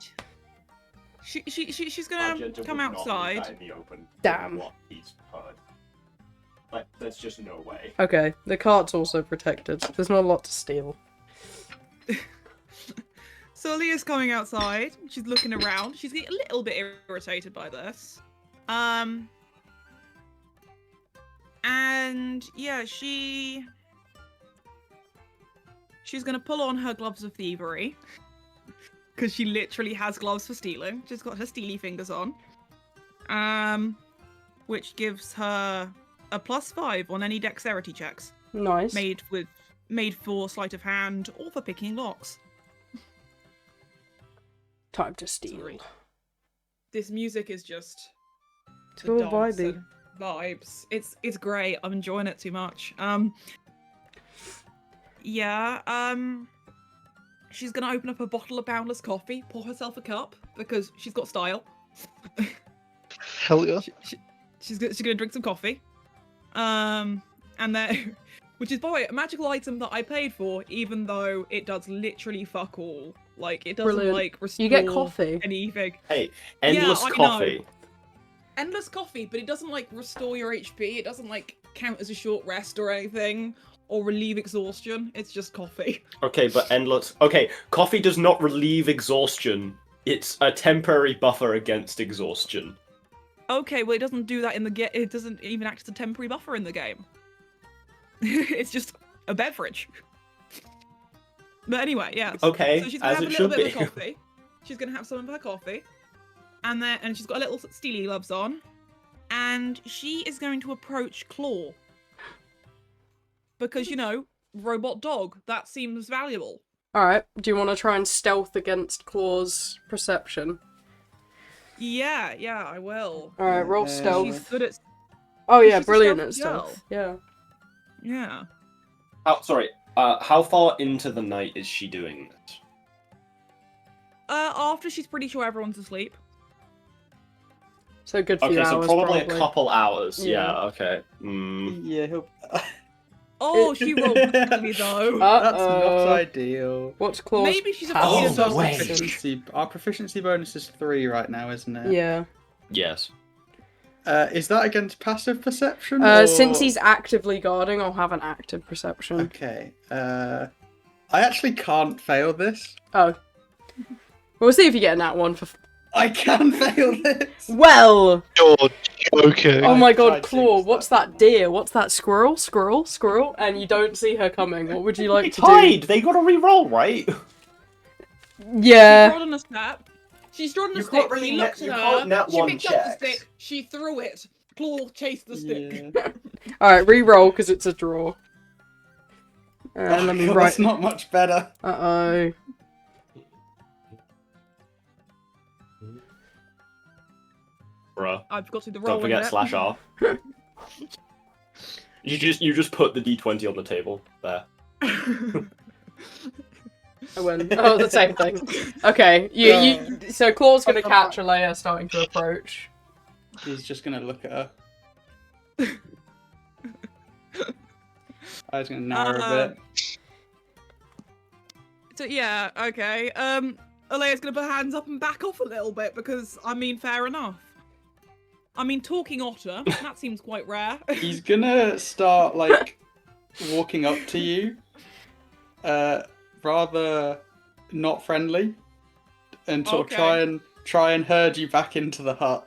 gonna Argentum come would not leave outside. that in the open. Damn. What he's heard. Like, there's just no way. Okay, the cart's also protected. There's not a lot to steal. So Leah's coming outside. She's looking around. She's getting a little bit irritated by this. And yeah, she's gonna pull on her gloves of thievery. Because she literally has gloves for stealing. She's got her steely fingers on. Which gives her a +5 on any dexterity checks. Nice. Made for sleight of hand or for picking locks. Time to steal. Sorry. This music is just It's all dance vibey. and vibes. It's great. I'm enjoying it too much. She's gonna open up a bottle of Boundless coffee, pour herself a cup because she's got style. Hell yeah. She's gonna drink some coffee. And then, which is, by the way, a magical item that I paid for, even though it does literally fuck all. Like, it doesn't, Brilliant. like, restore You get coffee. anything. Hey, endless I know. coffee. Endless coffee, but it doesn't, like, restore your HP. It doesn't, like, count as a short rest or anything, or relieve exhaustion. It's just coffee. Okay, but endless. Okay, coffee does not relieve exhaustion. It's a temporary buffer against exhaustion. Okay, well, it doesn't do that in the game. It doesn't even act as a temporary buffer in the game. It's just a beverage. But anyway, yeah. Okay, So she's gonna as have it a little should bit be. of her coffee. She's gonna have some of her coffee, and she's got a little steely gloves on, and she is going to approach Claw because robot dog. That seems valuable. Alright, do you want to try and stealth against Claw's perception? Yeah, I will. Alright, roll stealth. She's good at. Oh yeah, she's a brilliant at stealthy stealth. Yeah. Yeah. How far into the night is she doing this? After she's pretty sure everyone's asleep. So good few Okay, hours, so probably a probably. couple hours. Yeah. Yeah, okay. Yeah, he'll... Oh, she rolled badly though. That's not Uh-oh. ideal. What's Claw's Maybe she's a passive fucking Also, wait. our proficiency bonus is 3 right now, isn't it? Yeah. Yes. Is that against passive perception? Or... Since he's actively guarding, I'll have an active perception. Okay. I actually can't fail this. Oh. We'll see if you get in that one for... I can fail this. Well! You're joking. Oh my I god, tried to Claw, jinx what's that. that deer? What's that squirrel? Squirrel? And you don't see her coming. What would you like It's to do? hide! They gotta re-roll, right? She Yeah. trod on a step. She trod on a You stick. can't really She looked you at can't her. nat She one picked up the checks. stick. She threw it. Claw chased the stick. Yeah. Alright, re-roll because it's a draw. Oh, Let me God, write... That's not much better. Uh-oh. Bruh. I've got to do the roll. Don't forget /R. You just put the d20 on the table. There. I win. Oh, the same thing. Okay, so Claw's gonna catch Alea starting to approach. He's just gonna look at her. I was gonna narrow a bit. So yeah, okay. Alea's gonna put her hands up and back off a little bit because, I mean, fair enough. I mean, talking otter, that seems quite rare. He's gonna start, like, walking up to you. Rather not friendly. And sort Okay. of try and herd you back into the hut.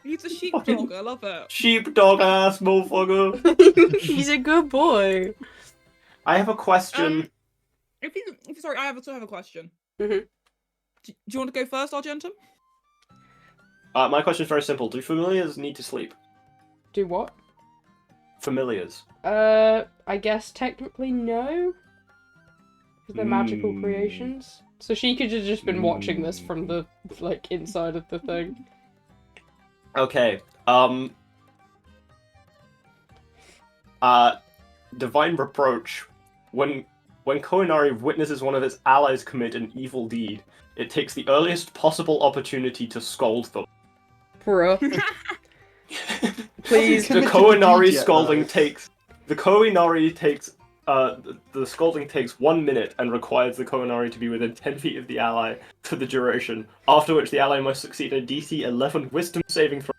He's a sheepdog, I love it. Sheepdog ass motherfucker. He's a good boy. I have a question. Sorry, I also have a question. Mhm. Do you want to go first, Argentum? My question is very simple. Do familiars need to sleep? Do what? Familiars. I guess technically no. Because they're magical creations. So she could have just been watching this from the, like, inside of the thing. Okay. Divine reproach. When Koinari witnesses one of its allies commit an evil deed, it takes the earliest possible opportunity to scold them. Bruh. Please. The Koinari scolding takes. The Koinari takes. The scolding takes 1 minute and requires the Koinari to be within 10 feet of the ally for the duration. After which the ally must succeed a DC 11 Wisdom saving throw,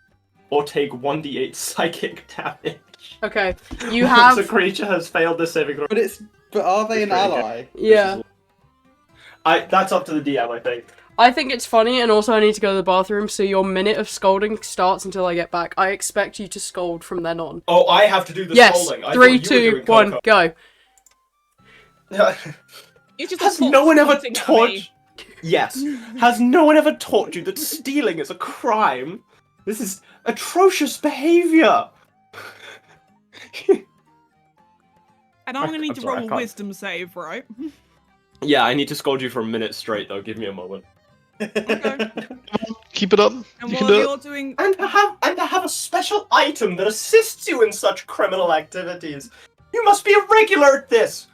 or take 1d8 psychic damage. Okay, you have... Once a creature has failed this saving throw. But are they an It's pretty ally? Yeah. That's up to the DM, I think. I think it's funny, and also I need to go to the bathroom, so your minute of scolding starts until I get back. I expect you to scold from then on. Oh, I have to do the Yes, scolding. I 3, thought you were 2, doing 1, Coco. go. It's just Has a no one ever pointing at taught? me. Yes. Has no one ever taught you that stealing is a crime? This is atrocious behavior. And I'm gonna need to I'm sorry, I roll a can't. wisdom save, right? Yeah, I need to scold you for a minute straight, though. Give me a moment. Okay. Keep it up. And You can while do it. you're doing, And to have a special item that assists you in such criminal activities. You must be a regular at this.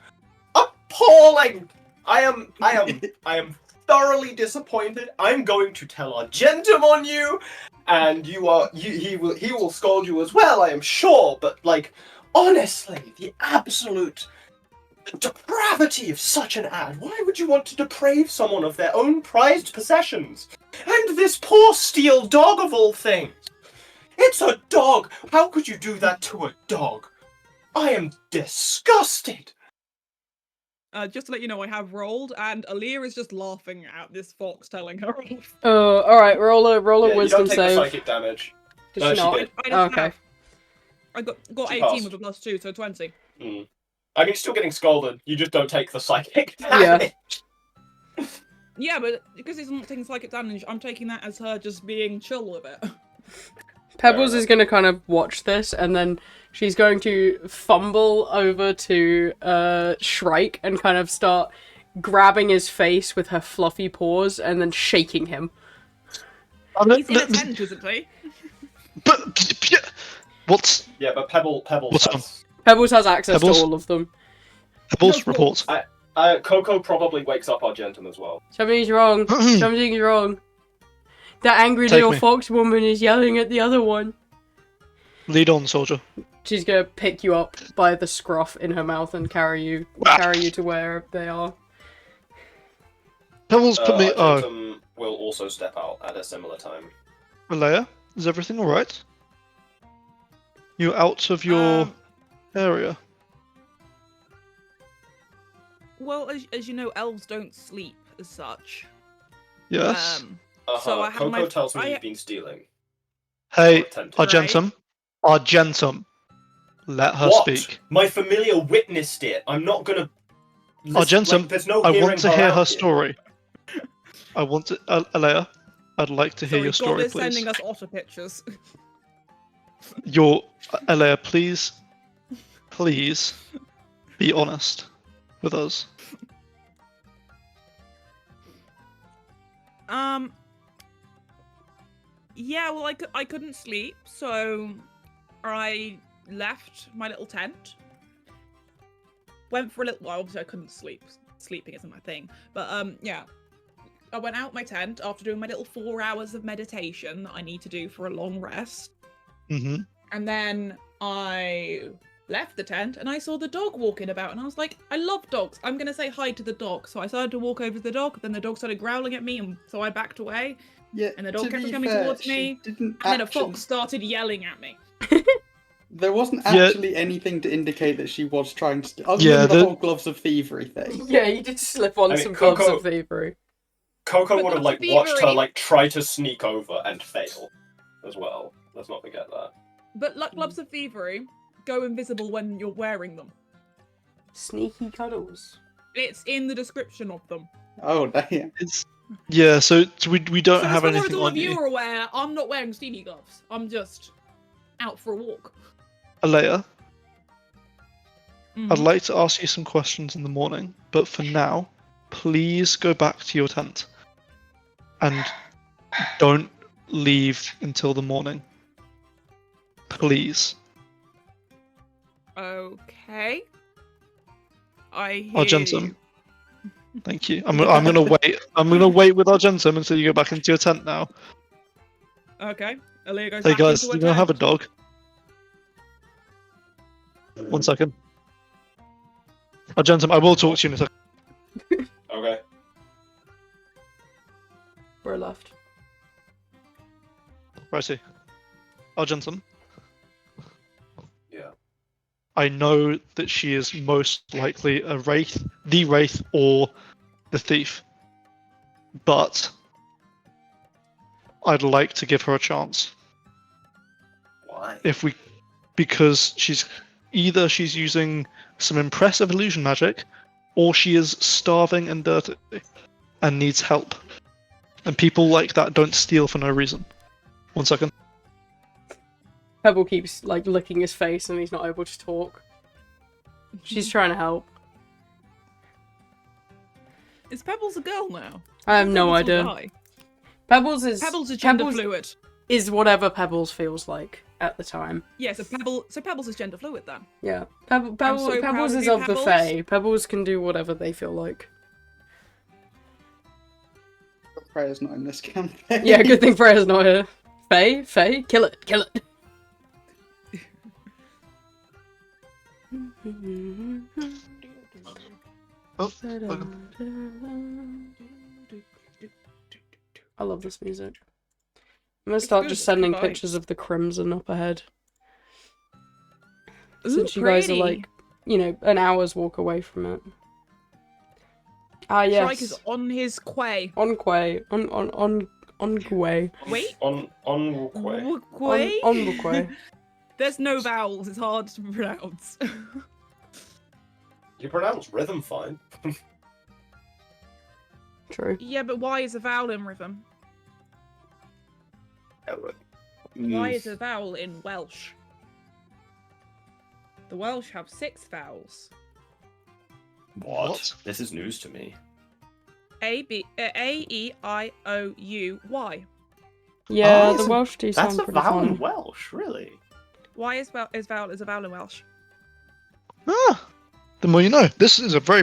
Appalling. I am thoroughly disappointed. I'm going to tell Argentum on you, and he will scold you as well, I am sure. But like, honestly, the absolute depravity of such an ad. Why would you want to deprave someone of their own prized possessions? And this poor steel dog of all things. It's a dog. How could you do that to a dog? I am disgusted. just to let you know, I have rolled, and Aaliyah is just laughing at this fox telling her off. Oh, alright, roll a Yeah, you wisdom don't take the save. psychic damage. Does No, she she not? did. I just Okay. have. I got She 18 passed. with a +2, so 20. I mean, you're still getting scolded. You just don't take the psychic Yeah. damage. Yeah, but because he's not taking psychic damage, I'm taking that as her just being chill with it. Pebbles is going to kind of watch this, and then she's going to fumble over to Shrike and kind of start grabbing his face with her fluffy paws and then shaking him. He's in a tent, isn't he? But what's Yeah, but Pebbles What's has... Pebbles has access Pebbles? to all of them. Pebbles No, report? Coco probably wakes up Argentum as well. Something's wrong. Something's wrong. That angry Take little me. fox woman is yelling at the other one. Lead on, soldier. She's gonna pick you up by the scruff in her mouth and carry you to where they are. Pebbles put me. Oh, Argentum will also step out at a similar time. Alea, is everything all right? You're out of your area. Well, as you know, elves don't sleep as such. Yes. So I have Coco my- tells me I- you've been stealing. Hey, Attentive. Argentum. Argentum. Let her What? speak. My familiar witnessed it. I'm not gonna... Argentum, like, there's no I hearing want to hear out her here. story. I want to, Alea. I'd like to hear Sorry, your story, God is please. sending us otter pictures. Alea, please be honest with us. Yeah, well, I couldn't sleep, so I left my little tent. Went for a little while, obviously I couldn't sleep. Sleeping isn't my thing. But, yeah. I went out my tent after doing my little 4 hours of meditation that I need to do for a long rest. Mm-hmm. And then I left the tent and I saw the dog walking about and I was like, I love dogs. I'm going to say hi to the dog. So I started to walk over to the dog, then the dog started growling at me and so I backed away. Yeah, And the dog to kept be coming fair, towards she me, didn't and then a actually- fox started yelling at me. There wasn't Yeah. actually anything to indicate that she was trying to... Other Yeah, than the the- whole gloves of thievery thing. Yeah, you did slip on I mean, some gloves Coco- of thievery. Coco But would have that's like watched her thievery. like try to sneak over and fail as well. Let's not forget that. But like gloves of thievery go invisible when you're wearing them. Sneaky cuddles. It's in the description of them. Oh, damn. Yeah, so we don't So have as far as anything all on of you you. are aware, I'm not wearing steamy gloves. I'm just out for a walk. Alea, Mhm. I'd like to ask you some questions in the morning, but for now, please go back to your tent. And don't leave until the morning. Please. Okay. I hear Argentum. you. Thank you. I'm gonna wait. I'm gonna wait with Argentum until you go back into your tent now. Okay. Aaliyah goes Hey back guys, into her you gonna have a tent. dog? 1 second. Argentum, I will talk to you in a second. Okay. We're left. Righty. Argentum, Yeah. I know that she is most likely a wraith, the wraith, or the thief. But I'd like to give her a chance. Why? Because she's using some impressive illusion magic, or she is starving and dirty and needs help. And people like that don't steal for no reason. 1 second. Pebble keeps like licking his face and he's not able to talk. She's trying to help. Is Pebbles a girl now? I have no Pebbles will idea. die. Pebbles is Pebbles is gender Pebbles fluid. is whatever Pebbles feels like at the time. Yeah, so Pebbles is gender fluid then. Yeah, so proud Pebbles of is you, of the Pebbles. Fae. Pebbles can do whatever they feel like. Freya's not in this campaign. Yeah, good thing Freya's not here. Fae, kill it. Oh, welcome. I love this music. I'm gonna start good, just it's sending good pictures vibes. of the crimson up ahead. Ooh, Since you guys are pretty. like, you know, an hour's walk away from it. Ah, yes. Shrike is on his quay. On quay. On quay. Wait. On Wukwe. Quay? On the quay. There's no vowels. It's hard to pronounce. You pronounce rhythm fine. True. Yeah, but why is a vowel in rhythm? Mm. Why is a vowel in Welsh? The Welsh have 6 vowels. What? This is news to me. A-E-I-O-U-Y. Yeah, Oh, the Welsh do sound That's a pretty vowel funny. in Welsh, really? Why is a vowel in Welsh? Ah, the more you know. This is a very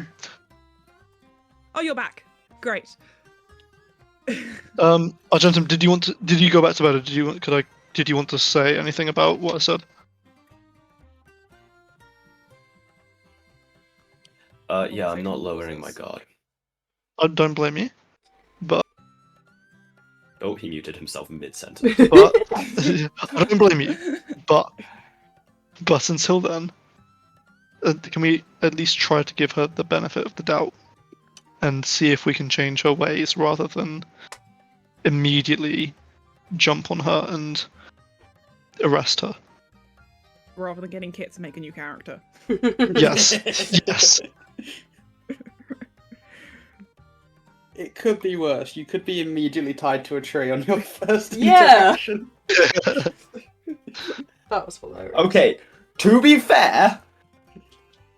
Oh, you're back. Great. Argentum. Did you go back to bed? Or did you want to say anything about what I said? Yeah, I'm not lowering my guard. I don't blame you, but Oh, he muted himself mid-sentence. I don't blame you, but until then, can we at least try to give her the benefit of the doubt and see if we can change her ways rather than immediately jump on her and arrest her? Rather than getting Kit to make a new character. Yes, yes. It could be worse. You could be immediately tied to a tree on your first Yeah. interaction. That was hilarious. Okay, to be fair,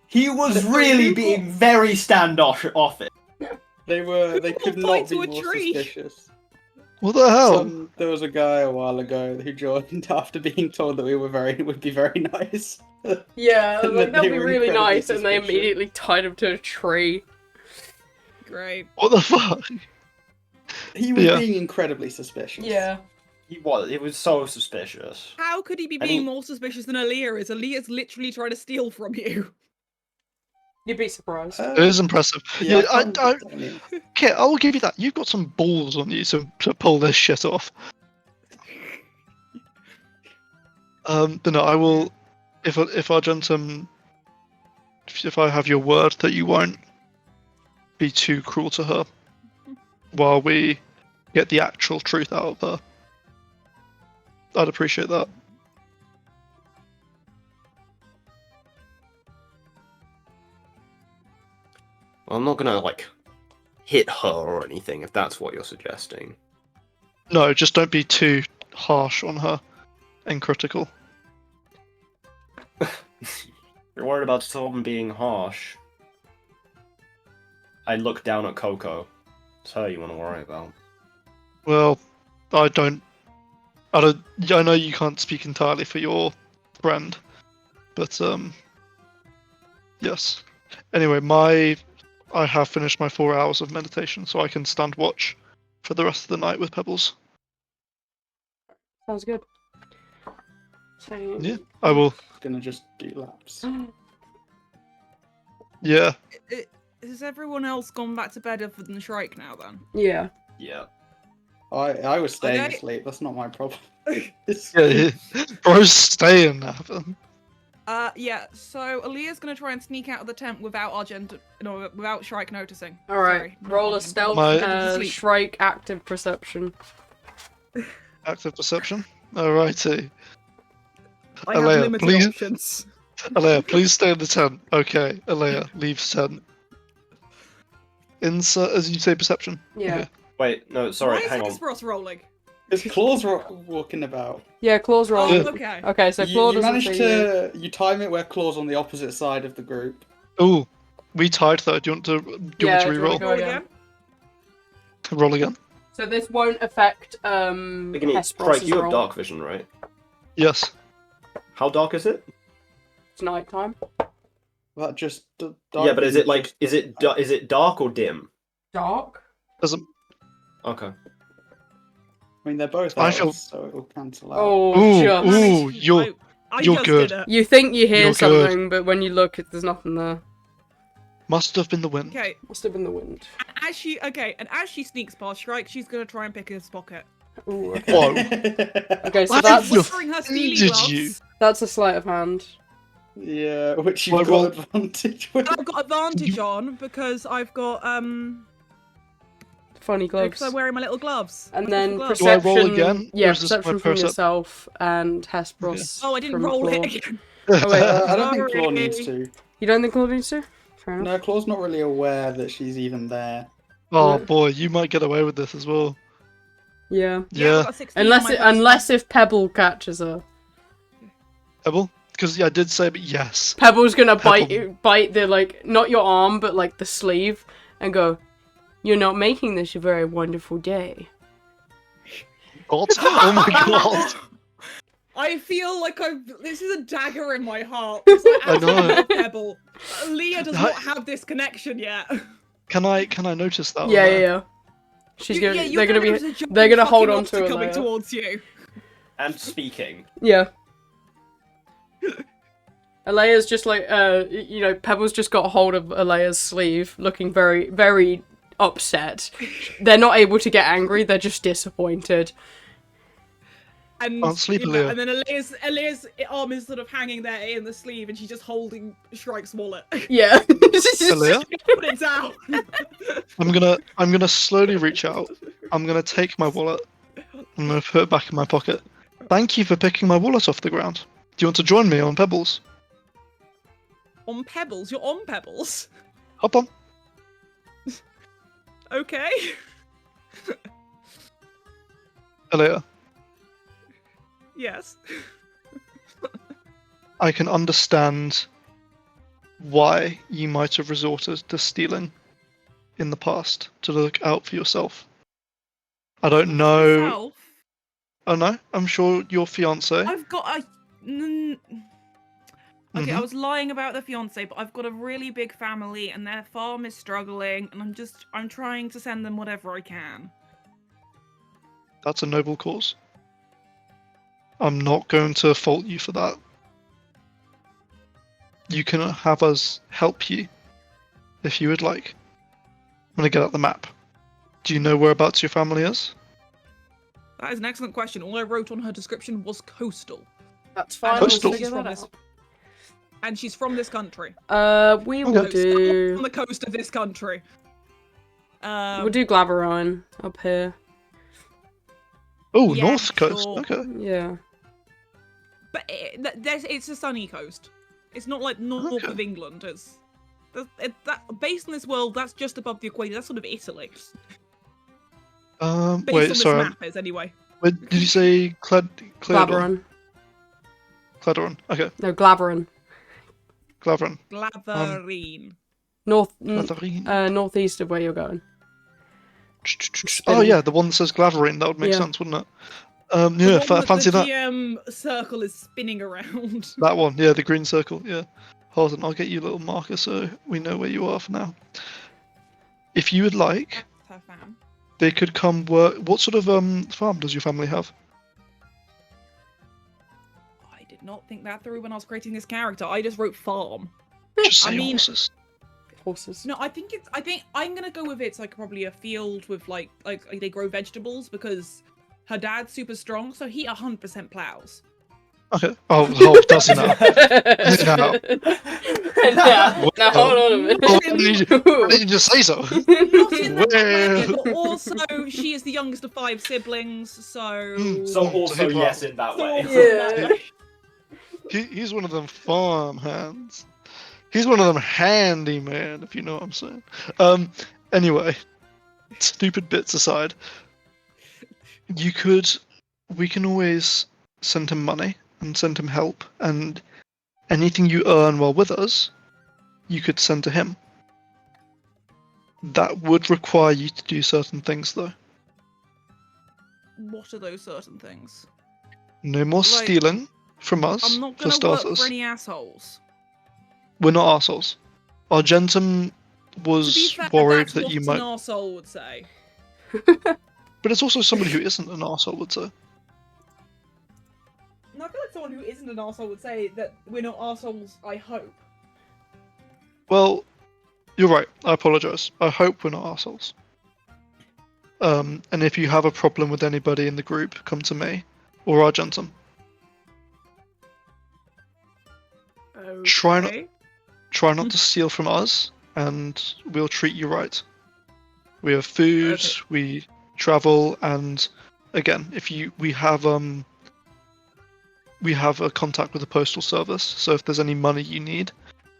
he was really being very standoffish. They could Tied not be to a more tree. suspicious. What the hell? There was a guy a while ago who joined after being told that we would be very nice. Yeah, And like, that that'd they be were really incredibly nice, and they suspicious. immediately tied him to a tree. Great. What the fuck? He was Yeah. being incredibly suspicious. Yeah. He was. It was so suspicious. How could he be I being mean- more suspicious than Aaliyah is? Aaliyah's literally trying to steal from you. You'd be surprised. It is impressive. Yeah, Yeah, I can't tell you. Okay, I will give you that. You've got some balls on you to pull this shit off. But no, I will. If Argentum, if I have your word that you won't be too cruel to her, while we get the actual truth out of her, I'd appreciate that. Well, I'm not gonna like hit her or anything if that's what you're suggesting. No, just don't be too harsh on her and critical. You're worried about someone being harsh. I look down at Coco. It's her you want to worry about. Well, I know you can't speak entirely for your friend, but yes. Anyway, I have finished my 4 hours of meditation, so I can stand watch for the rest of the night with Pebbles. Sounds good. So, Yeah, I will. Gonna just do laps. Yeah, Has everyone else gone back to bed other than Shrike now then? Yeah. Yeah. I was staying Okay. asleep. That's not my problem. yeah. Bro's staying now. Yeah, so Aaliyah's gonna try and sneak out of the tent without Argentum, no, without Shrike noticing. Alright, Sorry, not roll a Argentum. stealth My- Sleep. Shrike active perception. Active perception. Alrighty. I have Alea, limited please. options. Alea, please stay in the tent. Okay, Alea, leave tent. Insert, as you say, perception. Yeah. Okay. Wait, no, sorry, Why is hang on. Hesperos rolling? There's claws walking about. Yeah, Claw's Oh, rolling. okay. Okay, so Claw You doesn't managed see you. to time it where claws on the opposite side of the group. Ooh, we tied though. Do you want to Yeah, do you wanna re-roll? go Roll again? again? Roll again. So this won't affect Beginning, Crike, Hesperos's you have roll. dark vision, right? Yes. How dark is it? It's nighttime. That just Yeah, but is it like is it dark or dim? Dark. Doesn't. Okay. I mean, they're both I elves, feel- so it will cancel out. Oh, Ooh, just. ooh, you're I just good. did it. You think you hear You're good. something, but when you look, there's nothing there. Must have been the wind. Okay, Must have been the wind. as she sneaks past Shrike, she's gonna try and pick his pocket. Ooh, okay. Whoa. Okay, so Why that's you- Whispering her steely did gloves. you? that's a sleight of hand. Yeah, which Well, you've roll- got advantage with. I've got advantage on because I've got Funny gloves. because I'm wearing my little gloves. And My then gloves. Do I perception. roll again, or Yeah, is this my perception from percep- yourself and Hesperos. Oh, I didn't from roll Claw. it again. Oh wait, I don't think Claw Sorry. needs to. you don't think Claude needs to? Fair enough. No, Claw's not really aware that she's even there. Oh boy, you might get away with this as well. Yeah. I've Yeah. got 16 on my first Unless if Pebble catches her. Pebble? Because I did say, but yes. Pebble's gonna Pebble. bite the, like, not your arm, but, like, the sleeve, and go, "You're not making this a very wonderful day." God. Oh my god. I feel like this is a dagger in my heart. Because I know. love Pebble. Leah does not have this connection yet. Can I notice that? Yeah, on yeah, there? yeah. She's You're they're gonna be, notice a giant they're gonna hold fucking on to lobster her coming later. towards you. And speaking. Yeah. Alea's just like, Pebble's just got a hold of Alea's sleeve, looking very, very upset. They're not able to get angry, they're just disappointed. And, Can't sleep, you know, Aleia. and then Alea's arm is sort of hanging there in the sleeve, and she's just holding Shrike's wallet. Yeah. Aleia? Put it down. I'm gonna slowly reach out. I'm gonna take my wallet. I'm gonna put it back in my pocket. Thank you for picking my wallet off the ground. Do you want to join me on Pebbles? On Pebbles? You're on Pebbles? Hop on. Okay. Aleia, Yes. I can understand why you might have resorted to stealing in the past to look out for yourself. I don't know. Yourself? Oh no, I'm sure your fiance. I've got a. Okay, I Mhm. was lying about the fiance, but I've got a really big family, and their farm is struggling, and I'm trying to send them whatever I can. That's a noble cause. I'm not going to fault you for that. You can have us help you if you would like. I'm gonna get out the map. Do you know whereabouts your family is? That is an excellent question. All I wrote on her description was coastal, That's fine, Coastal. we'll figure that She's from out. and she's from this country. We will Okay. On do... the coast of this country. We'll do Glaverine up here. Oh, Yeah, North Coast. sure. Okay. Yeah. But it's a sunny coast. It's not like north Okay. of England. Based on this world, that's just above the equator. That's sort of Italy. Based on Wait, this sorry. map is anyway. Wait, did you say Cledon? Glaverine. Cledon. Okay. No, Glaverine. Glaverin. Glaverine. Northeast of where you're going. Oh yeah, the one that says Glaverine. That would make Yeah. sense, wouldn't it? The Yeah, one that fancy the that. GM circle is spinning around. That one, yeah, the green circle, yeah. Hold on, I'll get you a little marker so we know where you are for now. If you would like, That's her fam. they could come work. What sort of farm does your family have? I did not think that through when I was creating this character. I just wrote farm. Just I say mean- horses. Horses. No, I think I'm gonna go with it's like probably a field with like they grow vegetables because her dad's super strong, so he 100% plows. Okay. Oh, does he now? Now. Now hold on a minute. Oh, why did you just say so? Not in that way, Well. but also she is the youngest of 5 siblings, so. So also he yes plows. in that So way. also Yeah. that way. He's one of them farm hands. He's one of them handyman, if you know what I'm saying. Anyway, stupid bits aside, we can always send him money and send him help, and anything you earn while with us, you could send to him. That would require you to do certain things, though. What are those certain things? No more Like, stealing from us, I'm not for gonna work starters. for any assholes. We're not assholes. Argentum To be was fair, worried that's that what you an might. arsehole would say. But it's also somebody who isn't an arsehole would say. And I feel like someone who isn't an arsehole would say that we're not arseholes, I hope. Well, you're right. I apologise. I hope we're not assholes. And if you have a problem with anybody in the group, come to me or Argentum. Okay. Try not to steal from us, and we'll treat you right. We have food, Okay. we travel, and again, we have a contact with the postal service. So if there's any money you need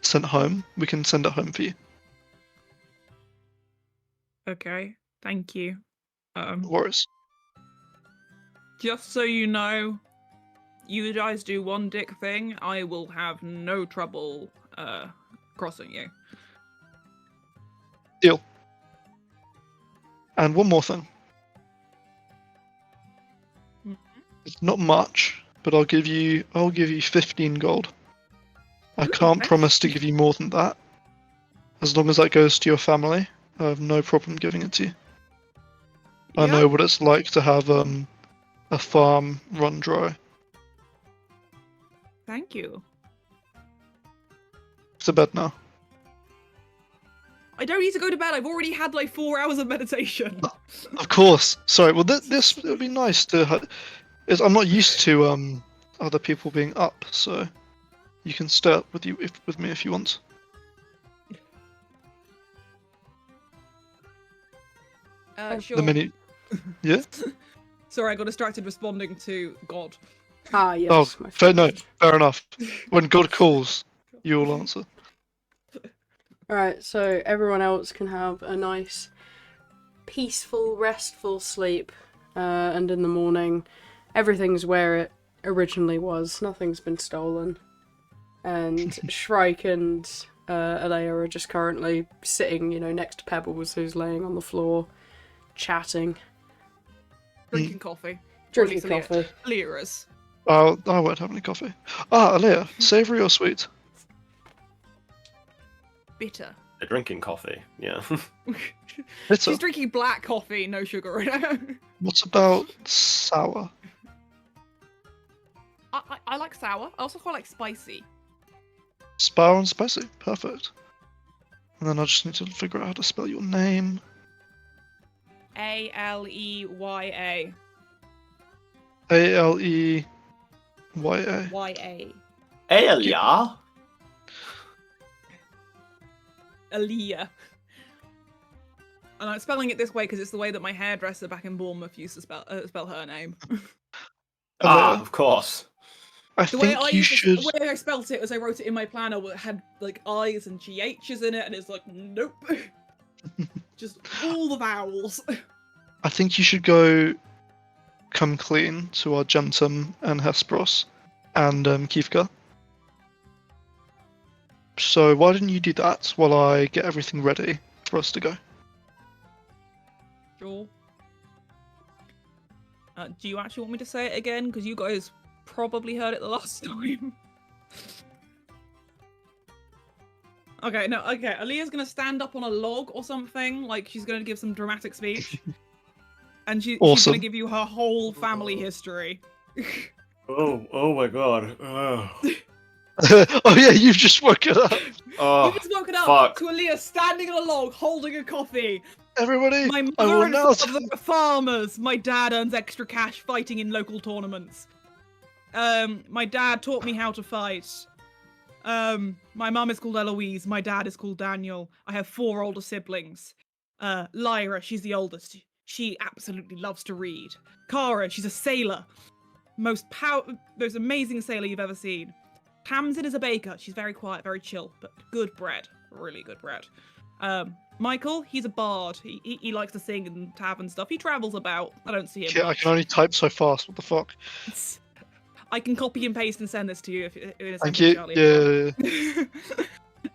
sent home, we can send it home for you. Okay, thank you. No worries. Just so you know, you guys do one dick thing, I will have no trouble crossing you. Deal. And one more thing. It's not much, but I'll give you 15 gold. I can't okay. promise to give you more than that. As long as that goes to your family, I have no problem giving it to you. I know what it's like to have a farm run dry. Thank you. To bed now. I don't need to go to bed. I've already had like 4 hours of meditation. Of course. Sorry. Well, this would be nice to. I'm not used to other people being up, so you can stay up with me if you want. Sure. The minute. Yeah. Sorry, I got distracted responding to God. Ah, yes. Oh, my fair favourite. enough. When God calls, you will answer. Alright, so everyone else can have a nice, peaceful, restful sleep. And in the morning, everything's where it originally was. Nothing's been stolen. And Shrike and Alea are just currently sitting, next to Pebbles, who's laying on the floor, chatting. Drinking coffee. Drinking coffee. Lyras. I won't have any coffee. Alea, savoury or sweet? Bitter. They're drinking coffee, yeah. Bitter. She's drinking black coffee, no sugar right now. What about sour? I like sour. I also quite like spicy. Sour and spicy. Perfect. And then I just need to figure out how to spell your name. Aleya. Aleya. Ya. Aelia? Aaliyah. And I'm spelling it this way because it's the way that my hairdresser back in Bournemouth used to spell her name. Ah, of course. I The way think I you used to, should. the way I spelt it was I wrote it in my planner that had like I's and GH's in it, and it's like nope, just all the vowels. I think you should go come clean to Argentum and Hesperos and Kivka. So why didn't you do that while I get everything ready for us to go? Sure. Do you actually want me to say it again? Because you guys probably heard it the last time. Okay, no, okay. Aaliyah's gonna stand up on a log or something, like she's gonna give some dramatic speech. And she's gonna give you her whole family history. Oh my god. Oh, Oh yeah, you've just woken up. oh You just woken up fuck. to Aaliyah standing on a log, holding a coffee. Everybody, My I mother will and now. father are farmers. My dad earns extra cash fighting in local tournaments. My dad taught me how to fight. My mum is called Eloise. My dad is called Daniel. I have 4 older siblings. Lyra, she's the oldest. She absolutely loves to read. Kara, she's a sailor. Most amazing sailor you've ever seen. Tamsin is a baker. She's very quiet, very chill, but good bread. Really good bread. Michael, he's a bard. He likes to sing and tavern stuff. He travels about. I don't see him Yeah, I much. can only type so fast. What the fuck? I can copy and paste and send this to you if it is Thank something you. Charlie.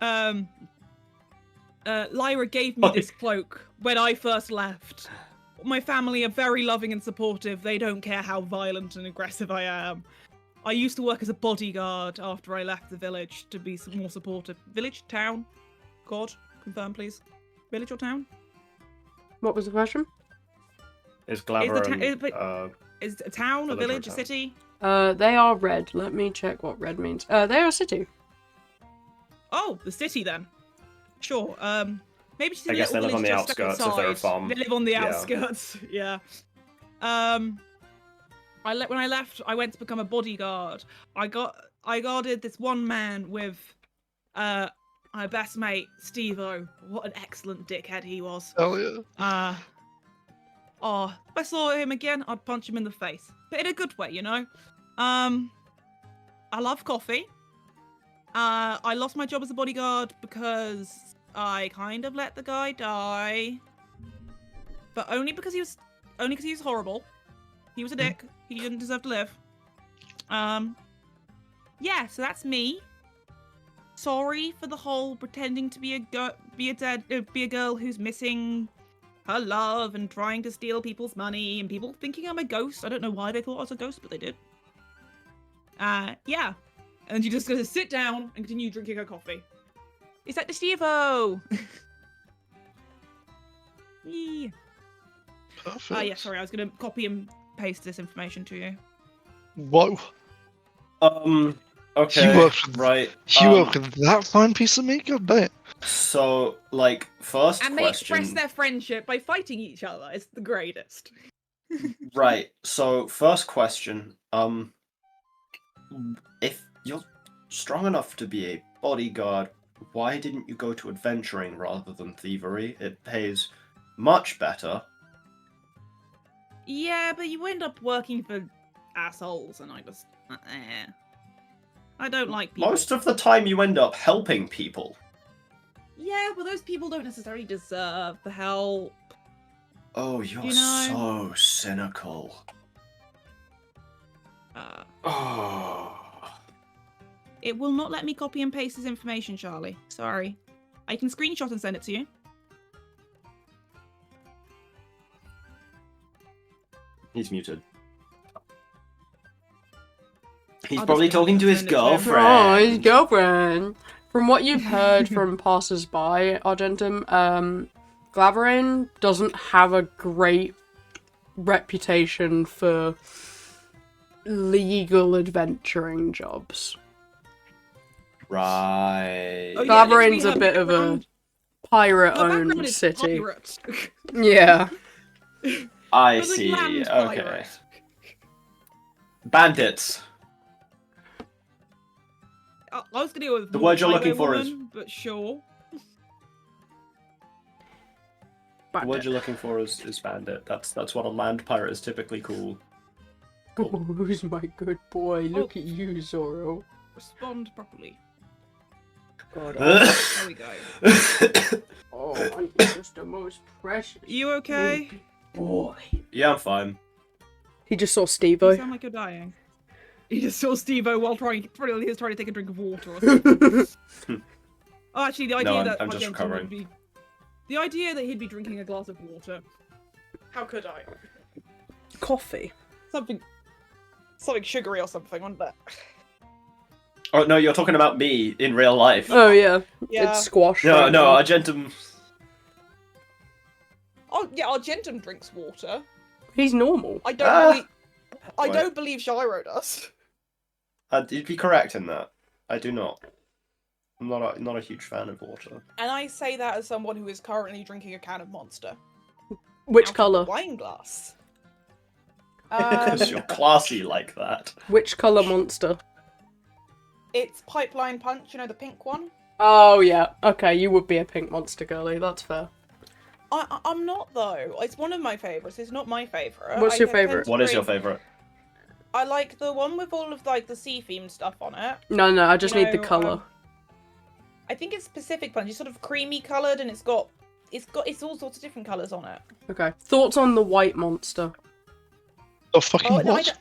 Yeah. Lyra gave me this cloak when I first left. My family are very loving and supportive. They don't care how violent and aggressive I am. I used to work as a bodyguard after I left the village to be more supportive. Village? Town? God? Confirm, please. Village or town? What was the question? Is Glaveron... Is it a town, a village, a town. city? They are red. Let me check what red means. They are a city. Oh, the city then. Sure. Maybe she's in I a guess they little live on the village just outskirts if they're a outside. farm. They live on the Yeah. outskirts. Yeah. When I left, I went to become a bodyguard. I guarded this one man with my best mate, Steve-O. What an excellent dickhead he was. Hell yeah. If I saw him again, I'd punch him in the face. But in a good way, you know? I love coffee. I lost my job as a bodyguard because I kind of let the guy die. But only because he was horrible. He was a dick. He didn't deserve to live. Yeah, so that's me. Sorry for the whole pretending to be a girl who's missing her love and trying to steal people's money and people thinking I'm a ghost. I don't know why they thought I was a ghost, but they did. Yeah. And you're just gonna sit down and continue drinking her coffee. Is that the Steve-O? Yeah. Perfect. Yeah, sorry, I was gonna copy and paste this information to you. Whoa. Okay. You worked with, right. You worked with that fine piece of meat? God damn. So, like, first And they question... express their friendship by fighting each other. It's the greatest. Right, so, first question. If you're strong enough to be a bodyguard, why didn't you go to adventuring rather than thievery? It pays much better. Yeah, but you end up working for assholes, and I just... I don't like people. Most of the time you end up helping people. Yeah, but those people don't necessarily deserve the help. Oh, you're You know- so cynical. Oh. It will not let me copy and paste this information, Charlie. Sorry. I can screenshot and send it to you. He's muted. He's I'll probably just go talking to his send it to him. girlfriend. Oh, his girlfriend. From what you've heard from passers-by, Argentum, Glaverin doesn't have a great reputation for legal adventuring jobs. Right. Oh, yeah, Glaverin's literally a bit her of a background- her pirate-owned background is city. pirate. Yeah. I It's like see. land Okay. pirate. Bandits. I was gonna go with The word you're highway looking for is- woman, but sure. The word you're looking for is bandit. That's what a land pirate is typically called. Oh, who's my good boy? Look at you, Zoro. Respond properly. God, There we go. oh, I'm just the most precious You okay? boy. Yeah, I'm fine. He just saw You Steve-O. sound like you're dying. You just saw Steve-O while he was trying to take a drink of water or something. Oh, actually, the idea No, that I'm just Argentum recovering. would be... The idea that he'd be drinking a glass of water. How could I? Coffee. Something sugary or something, wasn't that? Oh no, you're talking about me in real life. Oh, yeah. Yeah. It's squash. No, right no, now. Argentum. Oh, yeah, Argentum drinks water. He's normal. I don't Ah. believe... I Wait. don't believe Shiro does. You'd be correct in that. I do not. I'm not a huge fan of water. And I say that as someone who is currently drinking a can of Monster. Which out of a colour? wine glass. Because you're classy like that. Which colour monster? It's Pipeline Punch, you know, the pink one? Oh, yeah. Okay, you would be a pink monster girly. That's fair. I'm not, though. It's one of my favourites. It's not my favourite. What's your I tend favourite? to What is your drink- favourite? I like the one with all of, like, the sea-themed stuff on it. No, I just You need the know, colour. I think it's Pacific Punch. It's sort of creamy coloured, and it's all sorts of different colours on it. Okay. Thoughts on the white monster? Oh, fucking what?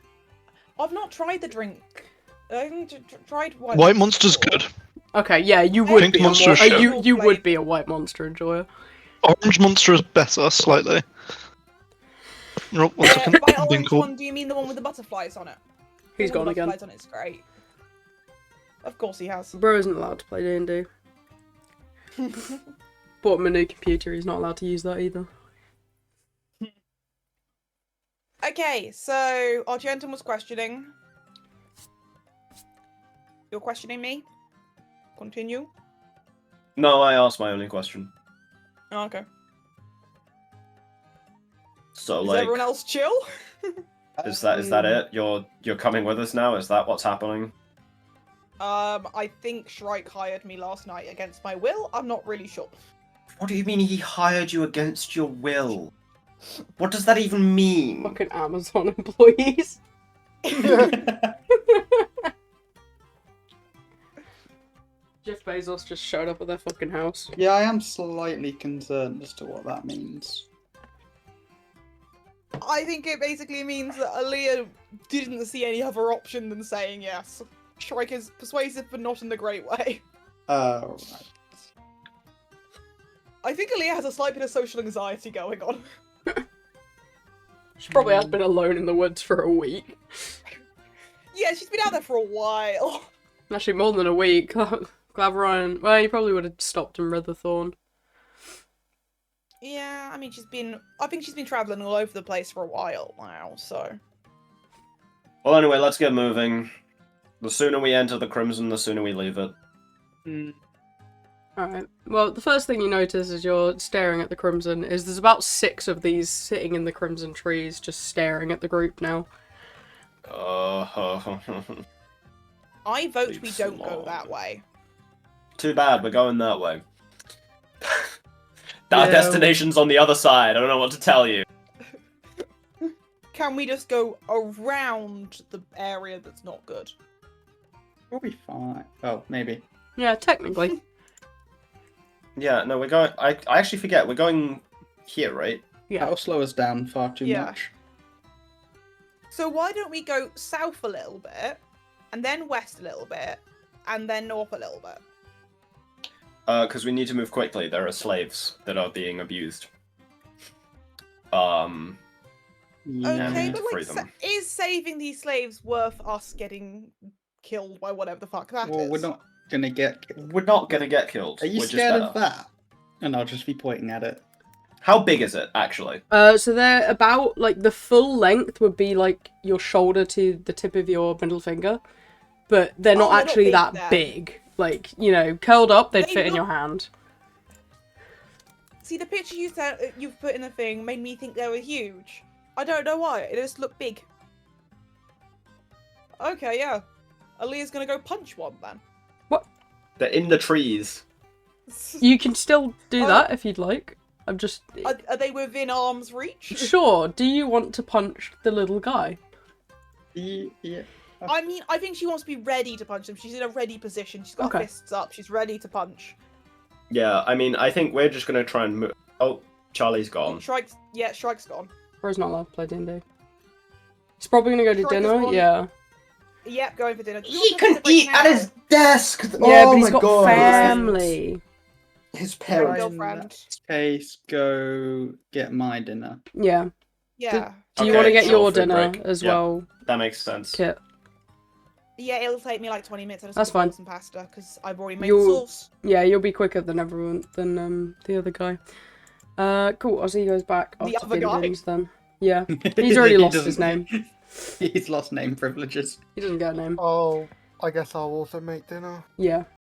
I've not tried the drink. I haven't tried White Monster's good. Okay, yeah, you Pink would be monster a show. you would be a white monster enjoyer. Orange monster is better, slightly. No, one second. By I'm being orange called. one, do you mean the one with the butterflies on it? He's The one gone with the again. butterflies on it's great. Of course he has. Bro isn't allowed to play D&D. Bought him a new computer, he's not allowed to use that either. Okay, so Argentum was questioning. You're questioning me? Continue. No, I asked my only question. Oh, okay. So Is like, everyone else chill? is that it? You're coming with us now? Is that what's happening? I think Shrike hired me last night against my will. I'm not really sure. What do you mean he hired you against your will? What does that even mean? Fucking Amazon employees. Jeff Bezos just showed up at their fucking house. Yeah, I am slightly concerned as to what that means. I think it basically means that Aaliyah didn't see any other option than saying yes. Shrike is persuasive, but not in the great way. Oh, right. I think Aaliyah has a slight bit of social anxiety going on. She probably has been alone in the woods for a week. Yeah, she's been out there for a while. Actually, more than a week. Glad Ryan. Well, he probably would have stopped in Retherthorn. Yeah, I mean, I think she's been traveling all over the place for a while now, so. Well, anyway, let's get moving. The sooner we enter the Crimson, the sooner we leave it. Alright. Well, the first thing you notice as you're staring at the Crimson is there's about 6 of these sitting in the Crimson trees, just staring at the group now. I vote Leave we don't go slog. that way. Too bad, we're going that way. Our Yeah. destination's on the other side, I don't know what to tell you. Can we just go around the area that's not good? We'll be fine. Oh, maybe. Yeah, technically. Yeah, no, we're going... I actually forget, we're going here, right? Yeah. That'll slow us down far too Yeah. much. So why don't we go south a little bit, and then west a little bit, and then north a little bit? Because we need to move quickly, there are slaves that are being abused. Yeah. Okay, to but free like, them. is saving these slaves worth us getting killed by whatever the fuck that is? Well, we're not gonna get. We're not gonna get killed. Are you we're just scared of better. that? And I'll just be pointing at it. How big is it, actually? So they're about, like, the full length would be, like, your shoulder to the tip of your middle finger. But they're not Oh, they're not actually big that then. big. Like, you know, curled up, they'd They fit in your look- hand. See, the picture you've put in the thing made me think they were huge. I don't know why. It just looked big. Okay, yeah. Aaliyah's gonna go punch one then. They're in the trees. You can still do Oh. that if you'd like. I'm just... Are they within arm's reach? Sure, do you want to punch the little guy? Yeah. I mean, I think she wants to be ready to punch them. She's in a ready position. She's got her Okay. fists up. She's ready to punch. Yeah, I mean, I think we're just gonna try and move... Oh, Charlie's gone. Shrike's gone. Bro's not allowed to play D&D. He's probably gonna go to Shrike is dinner, gone. yeah. Yep, going for dinner. Do we He want to can celebrate eat at now? his desk! Yeah, Oh but he's my got god! family. His Right, parents. girlfriend. In that case, go get my dinner. Yeah. Yeah. Do you Okay, want to get sure, your food dinner break. as Yeah. well, That makes sense. Kit? Yeah, it'll take me like 20 minutes. I just That's want to fine. boil some pasta because I've already made You'll- the sauce. Yeah, you'll be quicker than everyone, than the other guy. Cool, I'll see you guys back The after other guy? dividends then. Yeah. He's already He lost his doesn't- name. He's lost name privileges. He doesn't get a name. Oh, I guess I'll also make dinner. Yeah.